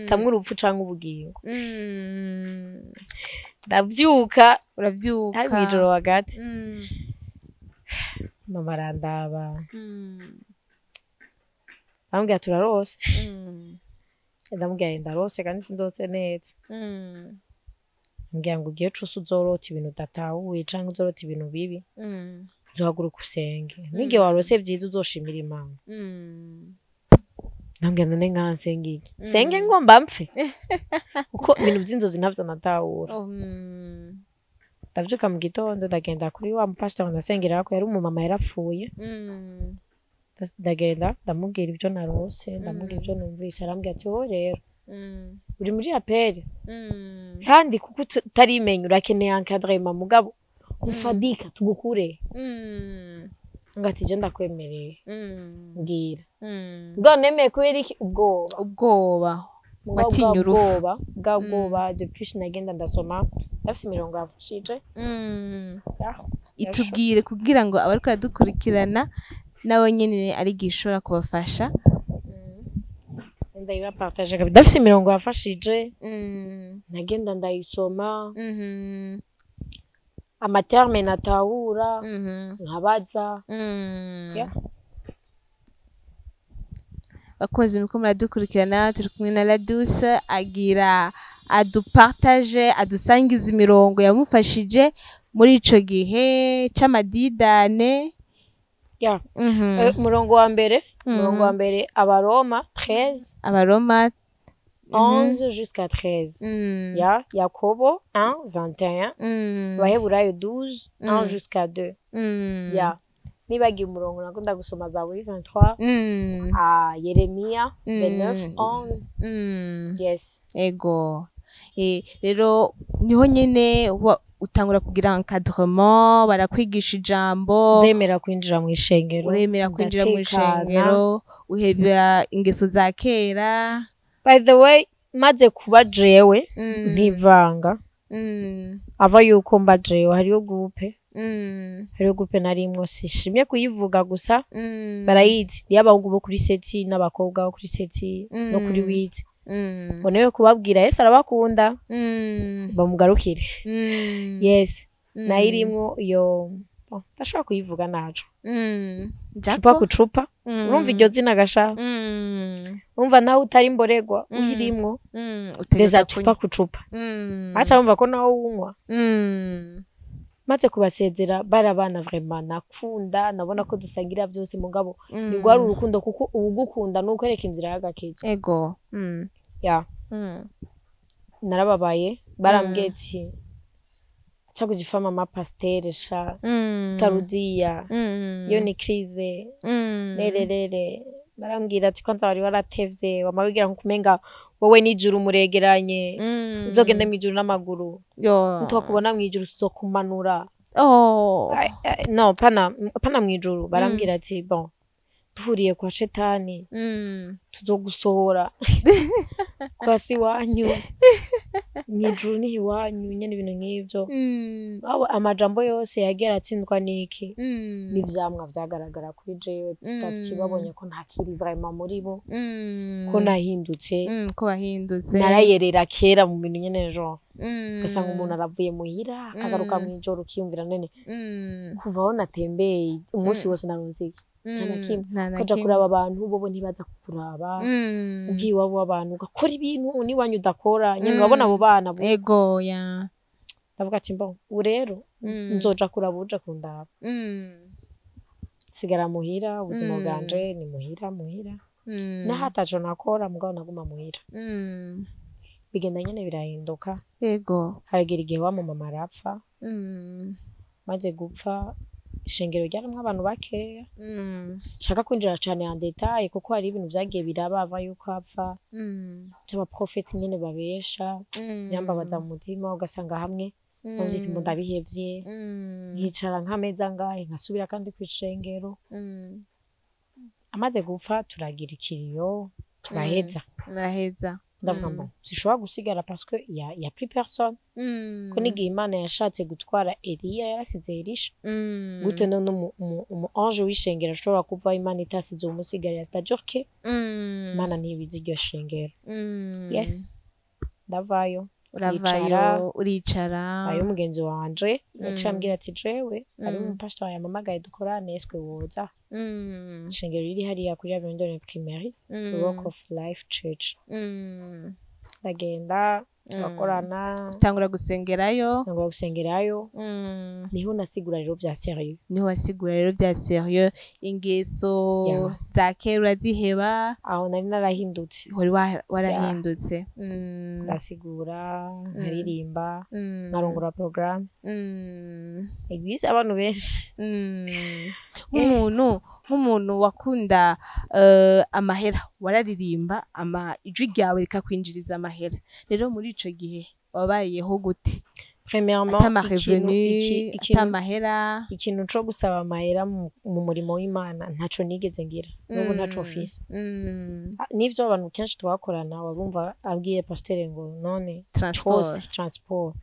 Tamwe urupfu canke ubugingo. Ndavyuka uravyuka. Hari mwijoro hagati. Mama arandaba ambwira turarose ndamubwira ndarose kandi sindose neza mbwira ngo ugiye cose uzorota ibintu udatahuye canke uzorota ibintu bibi uzohaguruka usenge n'igihe warose vyiza uzoshimira Imana ndambwira none nkansenga iki senge ngomba mpfe kuko ibintu vy'inzozi ntavyo natahura ndavyuka mu gitondo ndagenda kuri wa mupastor ndasengera ko yari umumama yarapfuye ndagenda ndamubwira ivyo narose ndamubwira ivyo numvise arambwira ati wowe rero uri muri appel kandi kuko utarimenya urakeneye encadrement mugabo umfadika tugukure ngati je ndakwemereye mbwira ngo nemeye kubera iki ubwoba watinya urufu bwa depuis nagenda ndasoma ndafise imirongo yafashije itubwire kugira ngo abariko radukurikirana nabo nyene ari gishora kubafasha ndayiba partage kabisa ndafise imirongo yafashije nagenda ndayisoma amaterme natahura nkabaza bakoze nuko muradukurikirana turi kumwe na Ladouce agira adupartage adusangiza imirongo yamufashije muri ico gihe c'amadidane murongo wa mbere abaroma 13 abaroma 11 jusqu'à 13 Yakobo 1:21 Baheburayo 12 1 jusqu'à 2 nibagiye umurongo nakunda gusoma Zaburi 23 Yeremia 29:11 yes ego rero niho nyene utangura kugira encadrement barakwigisha ijambo ndemera kwinjira mu ishengero uremera kwinjira mu ishengero uheba ingeso za kera by the way maze kuba jewe ntivanga ava yuko mba jewe hariyo groupe narimwo sishimye kuyivuga gusa barayizi y'abahungu bo kuri seti n'abakobwa bo kuri seti no kuri witi bonewe kubabwira Yesu arabakunda bamugarukire yes nayirimwo yo ndashaka kuyivuga naco cupa ku cupa urumva iryo zina gasha umva nawe utari imborerwa uyirimwo deza cupa ku cupa acha umva ko nawe unywa maze kubasezera barabana vraiment nakunda nabona ko dusangira byose mugabo ni gwari urukundo kuko ubugukunda nuko ereka inzira y'agakiza ego ya narababaye barambwiye ati cha kujifama mapastere sha tarudia yo ni crise lelelele barambwira ati kwanza wari waratevye wamabigira nkumenga wowe nijuru muregeranye uzogende mwijuru n'amaguru ntokubona mwijuru tuzokumanura no pana mwijuru barambwira ati bon tuhuriye kwa shetani tuzogusohora kwa si wanyu mwijuru ni wanyu nyene ibintu nk'ivyo amajambo yose yagera atsindwa niki n'ivyamwa vyagaragara kuri jewe tutakibabonye ko ntakiri vraiment muri bo ko nahindutse ko bahindutse narayerera kera mu bintu nyene jo gasanga umuntu aravuye muhira akagaruka mwijoro ukiyumvira nene kuva aho natembeye umunsi wose narunziki kaja kuraba abantu bobo ntibaza kukuraba ugiye wabo abantu ugakora ibintu niwanyu udakora nyene urabona abo bana ego ya ndavuga ati mbo urero nzoja kuraba uje kundaba sigara muhira ubuzima bwanje ni muhira nahatajo nakora mugabo naguma muhira bigenda nyene birahinduka ego haragera igihe wa mama arapfa maze gupfa ishengero ryarimwe abantu bakeya shaka kwinjira cyane en detail kuko hari ibintu vyagiye birabava yuko apfa cyaba prophet nyene babesha nyambabaza mu mutima ugasanga hamwe navyiti mu ndabihevye nkicara nkameza ngahe nkasubira kandi kwishengero amaze gupfa turagira ikiriyo turaheza ndavuga ngo sishobora gusigara parce que y a plus personne ko nigihe Imana yashatse gutwara Eliya yarasize Elisha gute none umu ange w'ishengero ashobora kuva Imana itasize umusigara c'est-à-dire que Imana ntibizi iryo shengero yes ndavayo uricara ayo mugenzi wanje yacambwira ati jewe ari umupastor yamamagaye dukorane eswe woza shengero riri hariya kuri Burundi primaire Rock of Life Church ndagenda turakorana tangura gusengerayo niho nasigura rero bya serieux ingeso za kera ziheba aho nari narahindutse warahindutse ndasigura nkaririmba nkarongora program eglise abantu benshi nk'umuntu wakunda amahera wararirimba ijwi ryawe rikakwinjiriza amahera rero muri ico gihe wabayeho gute premièrement itamahera ikintu cyo gusaba amahera mu murimo w'Imana ntaco nigeze ngira n'ubu ntaco office nivyo abantu kenshi twakorana warumva abwiye pasteur ngo none transport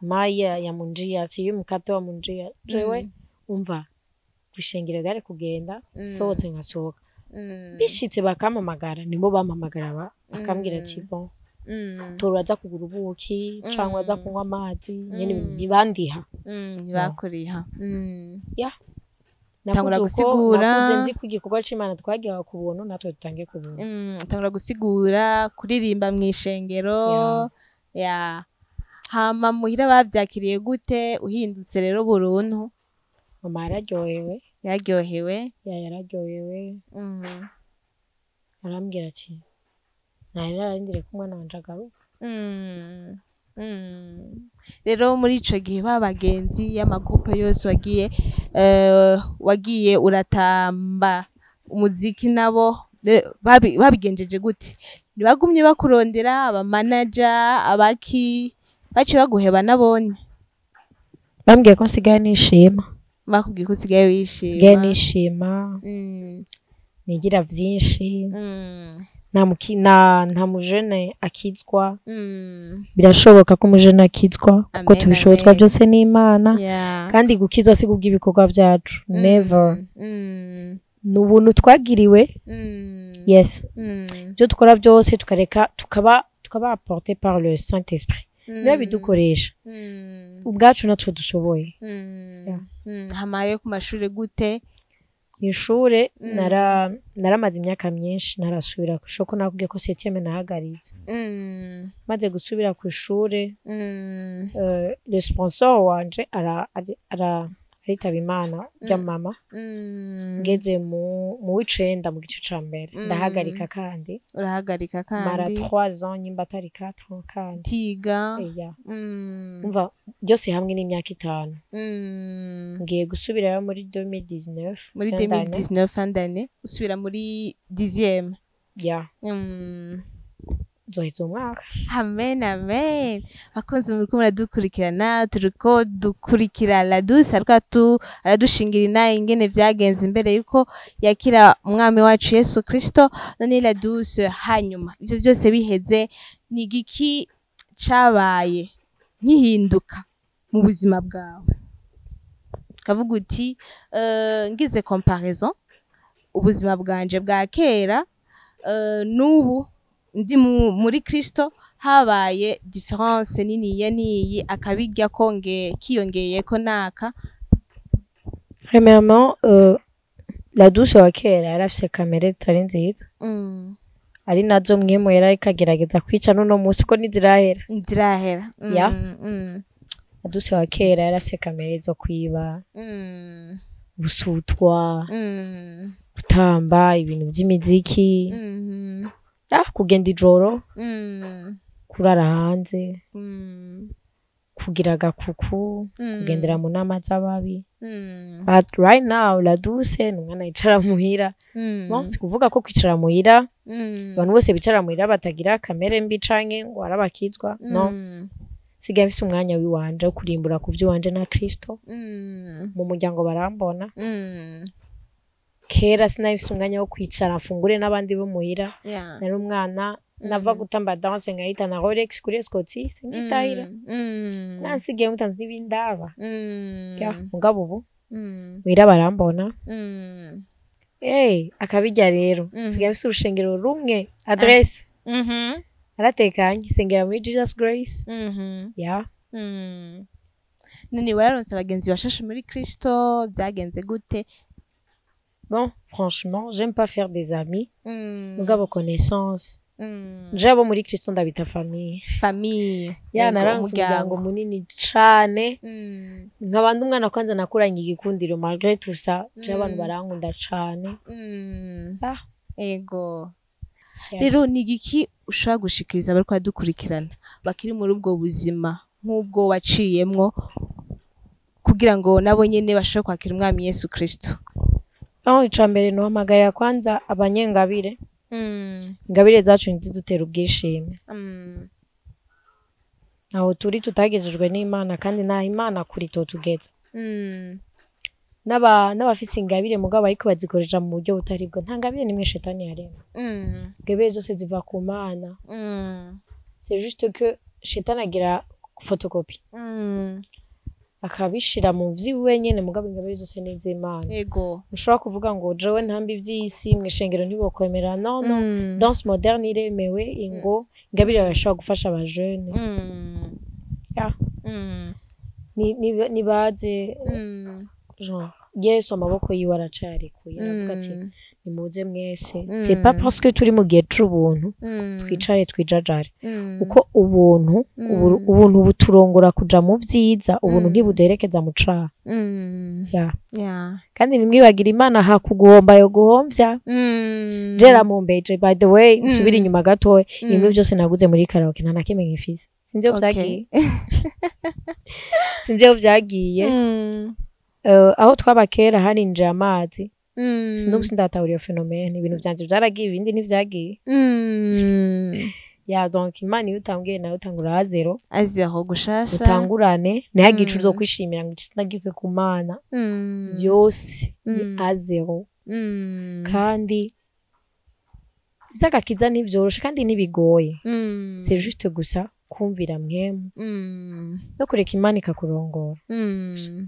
maya ya munjia siyo mkate wa munjia jewe umva gushengera gare kugenda sohotse nkasohoka bishitse bakamamagara nibo bamamagara bakambwira ati bon turaza kugura ubuki cyangwa aza kunywa amazi nyene nibandiha ntibakuriha ya tangura gusigura nakuze nzi kwigikorwa c'Imana twagiye ku buntu natwe tutangiye ku buntu tangura gusigura kuririmba mw'ishengero ya hama muhira bavyakiriye gute uhindutse rero buruntu mama yararyohewe arambwira ati nararindire ko umwana wanje agaruka rero muri ico gihe babagenzi y'amagupe yose wagiye uratamba umuziki nabo babigenjeje gute ntibagumye bakurondera aba manager abaki bace baguheba nabone bambwiye ko nsigaye nishima bakubwiye ko usigaye wishima nishima nigira vyinshi nta mujene akizwa birashoboka ko umujene akizwa kuko tubishobozwa byose n'Imana kandi gukizwa si kubw'ibikorwa byacu never n'ubuntu twagiriwe yes byo dukora byose tukareka tukaba apporté par le Saint-Esprit niba bidukoresha ubwacu natwe dushoboye hamaye ku mashuri gute mw'ishure naramaze imyaka myinshi ntarasubira kw'ishure ko nakubwiye ko septième nahagaritse maze gusubira kw'ishure le sponsor wanje aritaba Imana rya mama ngeze mu w'icenda mu gice ca mbere ndahagarika kandi urahagarika kandi mara 3 ans nyimba atari 4 ans kandi tiga umva byose hamwe n'imyaka 5 ngiye gusubirayo muri 2019 muri 2019 fin d'année usubira muri 10e zoheza umwaka. Amen, amen. Bakunzi muriko muradukurikirana, turiko dukurikira Ladouce ariko aradushingira inaye ingene vyagenze imbere yuko yakira umwami wacu Yesu Kristo. None Ladouce, hanyuma ivyo vyose biheze, ni igiki cabaye nkihinduka mu buzima bwawe? Kavuga uti ngize comparaison ubuzima bwanje bwa kera n'ubu ndi muri Kristo habaye difference nini ya niyi akabirya kiyongeye ko naka. Premièrement Ladouce wa kera yarafise kamere zitari nziza ari nazo mwemo yarariko agerageza kwica n'uno musi ko nizirahera Ladouce wa kera yarafise kamere zo kwiba gusutwa gutamba ibintu by'imiziki kugenda ijoro kurara hanze kugira agakuku kugendera mu nama z'ababi but right now Ladouce n'umwana yicara muhira si kuvuga ko kwicara muhira abantu bose bicara muhira batagira kamere mbi canke ngo arabakizwa no sigaye mfise umwanya wiwanje wo kurimbura ku vy'iwanje na Kristo mu muryango barambona kera sinabifise umwanya wo kwicara mfungure n'abandi bo muhira nari umwana nava gutamba danse nkahita na Rolex kuri Scotty singitahira nansigaye mutanze n'ibindaba mugabo ubu muhira barambona akabirya rero sigaye mfise urushengero rumwe adresse aratekanye sengera muri Jesus Grace none wararonse abagenzi bashashe muri Kristo byagenze gute? Bon, franchement, j'aime pas faire des amis. Mugabo connaissance. Njabo muri Kristo ndabita famille. Famille. Naranze umuryango munini cane. Nkabandi umwana kwanza nakuranye igikundiro malgré tout ça. Abantu barankunda cane. Ego. Rero ni igiki ushaka gushikiriza bariko badukurikirana bakiri muri ubwo buzima nk'ubwo waciyemwo kugira ngo nabo nyene bashobore kwakira umwami Yesu Kristo? Icambere nohamagarira kwanza abanyengabire ingabire zacu ntidutera ubwishime aho turi tutagejejwe n'Imana kandi nta Imana kuri to tugeza n'abafise ingabire mugabo ariko bazikoresha mu buryo butari bwo nta ngabire nimwe shetani yarema ingabire zose ziva ku Mana c'est juste que shetani agira photocopie akabishira mu vyiwe nyene mugabo ingabire zose n'iz'Imana. Ego. Ushobora kuvuga ngo jewe ntambi ivy'isi mwishengero ntibokwemera no danse moderne iremewe ingo ingabire yashobora gufasha aba jeune. Ni baze genre Yesu amaboko yiwe aracarikuye aravuga ati nimuze mwese c'est pas parce que turi mu gihe c'ubuntu twicare twijajare uko ubuntu buturongora kuja mu vyiza ubuntu ntibuderekeza mu caha kandi nimwibagira Imana hakugomba yo guhomvya jera mumbeje by the way nsubira inyuma gato ibintu byose naguze muri Karaoke nta nakimwe ngifise sinzi vyagiye aho twabakera harinjira amazi sinubu sindatahura iyo phenomene ibintu vyanje vyaragiye ibindi ntivyagiye donc Imana iyo utanguye nawe utangura zero gushasha utangurane ntihagice uzo kwishimira ngo sinagike ku Mana byose ni zero kandi vyagakiza ntivyoroshe kandi nibigoye c'est juste gusa kumvira mwemu no kureka Imana ikakurongora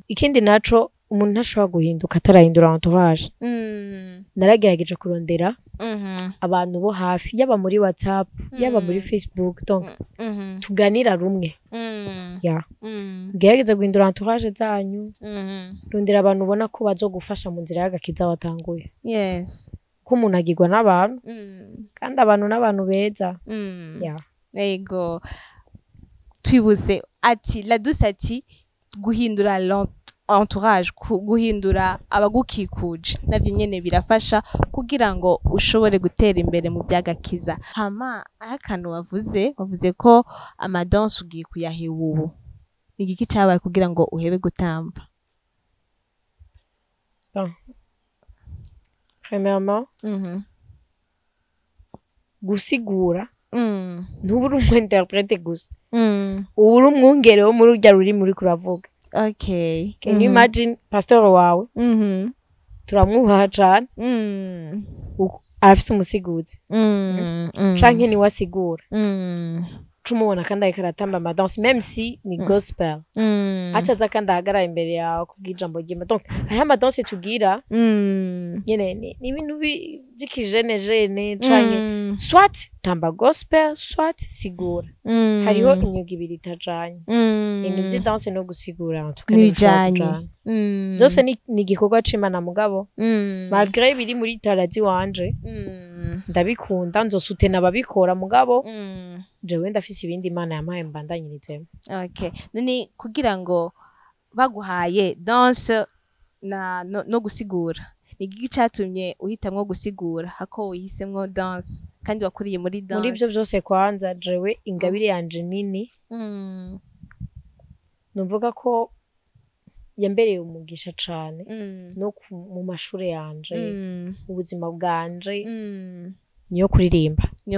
ikindi naco umuntu ntashobora guhinduka atarahindura entourage naragerageje kurondera abantu bo hafi yaba muri WhatsApp yaba muri Facebook donc tuganira rumwe ya gerageza guhindura entourage zanyu rondera abantu ubona ko bazogufasha mu nzira y'agakiza watanguye yes ko umuntu agirwa n'abantu kandi abantu n'abantu beza ya yego twibuze ati Ladouce ati guhindura entourage guhindura abagukikuje navyo nyene birafasha kugira ngo ushobore gutera imbere mu byagakiza hama akantu wavuze ko amadanse ugiye kuyaheba ubu ni igiki cabaye kugira ngo uhebe gutamba premièrement gusigura ntuburi umwinterprete gusa uburi umwungere wo muri urya rurimi uri kuravuga okay can you imagine pastor wawe turamwubaha cane arafise umusiguzi canke ni wasigura tumubona kandi ariko aratamba amadanse même si ni gospel acaza kandi ahagarara imbere yawe kubw'ijambo ry'Imana donc hariho amadanse tugira nyene ni ibintu by'ikijenejene canke soit tamba gospel soit sigura hariho imyuga ibiri itajanye ibintu by'idanse no gusigura n'ibijanye byose ni igikorwa c'Imana mugabo malgré biri muri taladi wanje ndabikunda nzosutena ababikora mugabo jewe ndafise ibindi Imana yampaye mbandanyirizemo okay nani kugira ngo baguhaye danse no gusigura ni igiki catumye uhitamwo gusigura hako uhisemwo danse kandi wakuriye muri danse muri byo byose kwanza jewe ingabire yanje nini numvuga ko yambereye umugisha cane no mu mashuri yanje ubuzima bwanje niyo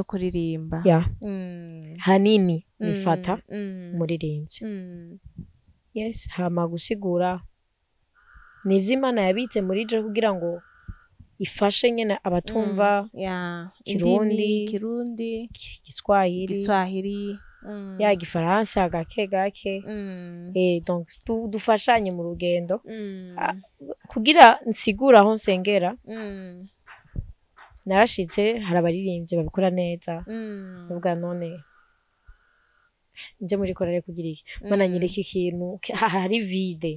kuririmba ya hanini nifata umuririmbyi yes hama gusigura nivyo Imana yabitse muri je kugira ngo ifashe nyene abatumva Kirundi Giswahili ya Gifaransa gake donc dufashanye mu rugendo kugira nsigura aho nsengera narashitse hari abaririmbyi babikora neza ubwa none nje muri korale kugira iki Mana nyereka ikintu hari vide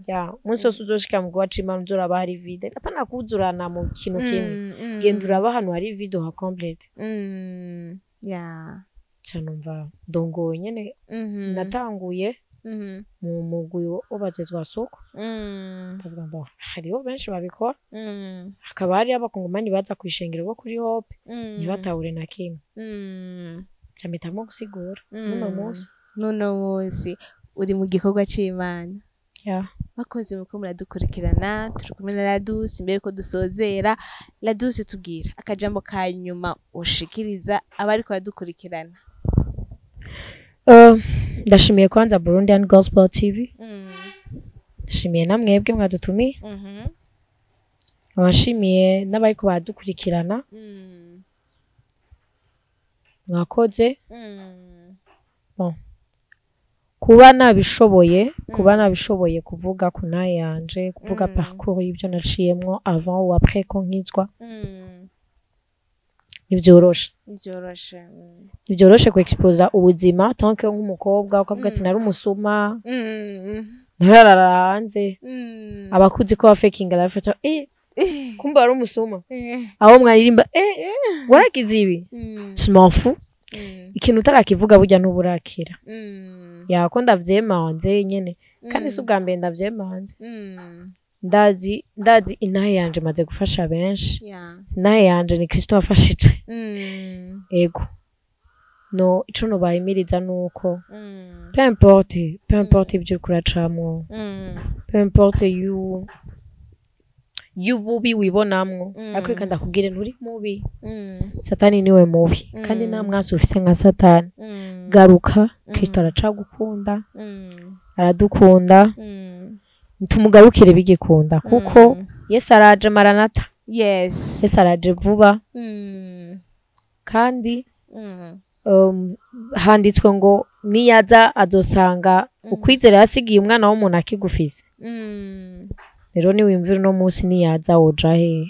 ya umunsi wose uzoshika mu gwaca Imana uzoraba hari vide apana kuzurana mu kintu kimwe genda uraba hano hari vide ha complete ya canumva ndongoye nyene natanguye mu mugwi w'abazezwa soko ndavuga ngo hariho benshi babikora hakaba hari abakongomani baza kwishengera bo kuri Hope ntibatahure na kimwe camitamo gusigura none munsi uri mu gikorwa c'Imana bakoze muko muradukurikirana turi kumwe na Ladouce mbere ko dusozera Ladouce tubwira akajambo ka nyuma ushikiriza abariko badukurikirana ndashimiye kwanza Burundi and Gospel TV ndashimiye namwebwe mwadutumiye abashimiye n'abariko badukurikirana mwakoze kuba nabishoboye kuvuga ku Ntahe yanje kuvuga parcours y'ibyo naciyemwo avant ou après ko nkizwa nivyoroshe ku exposa ubuzima tant que nk'umukobwa ukavuga ati nari umusuma nararara hanze abakuzi ko fakinga lafata kumba ari umusuma aho mwaririmba waragize ibi smafu ikintu utarakivuga burya n'uburakira yako ndavyemanze nyene kandi si ubwa mbere ndavyemanze ndazi Intahe yanje maze gufasha benshi Intahe yanje ni Kristo wafashije ego no ico no bahimiriza nuko peu importe ibyo kuracamwo peu importe y'ububi wibonamwo ariko reka ndakubwire nturi mubi satani niwe mubi kandi nta mwasi ufise nka satani garuka Kristo aracagukunda aradukunda ntumugarukire bigikunda kuko Yesu araje maranata Yesu araje vuba kandi handitswe ngo niyaza azosanga ukwizera yasigiye umwana w'umuntu akigufise rero niwimvira uno munsi niyaza woja hehe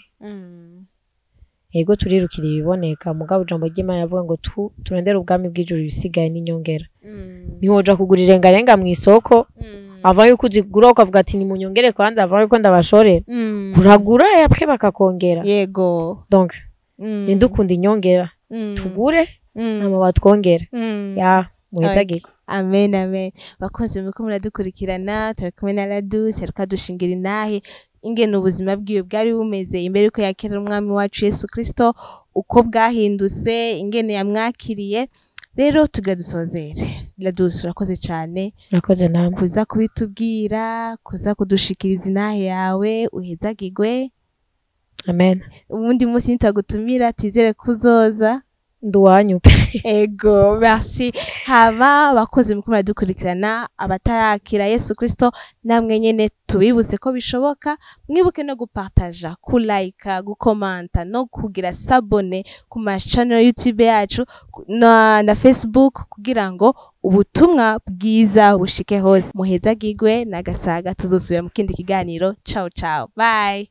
ego turirukira ibiboneka mugabo ijambo ry'Imana yavuga ngo turondere ubwami bw'ijuru bisigaye n'inyongera ntiwoja kugura irengarenga mu isoko ava yuko uzigura ukavuga ati nimunyongere kwanza ava yuko ndabashorera uragura yapwe bakakongera yego donc ndukunda inyongera tugure nama batwongera ya muhezagirwe amen amen bakoze muko muradukurikirana turi kumwe na Ladouce ariko adushingira intahe ingene ubuzima bwiwe bwari bumeze imbere ko yakira umwami wacu Yesu Kristo uko bwahindutse ingene yamwakiriye rero tugadusozere Ladouce urakoze cyane urakoze namwe kuza kubitubwira kuza kudushikiriza intahe yawe uhezagirwe amen ubundi munsi nitagutumira tizere kuzoza nduwanyu ego merci haba bakoze muko muradukurikirana abatarakira Yesu Kristo namwe nyene tubibutse ko bishoboka mwibuke no gupartager ku like gukomanta no kugira s'abonner ku ma channel YouTube yacu na Facebook kugira ngo ubutumwa bwiza bushike hose muhezagirwe nagasaga tuzosubira mu kindi kiganiro ciao ciao bye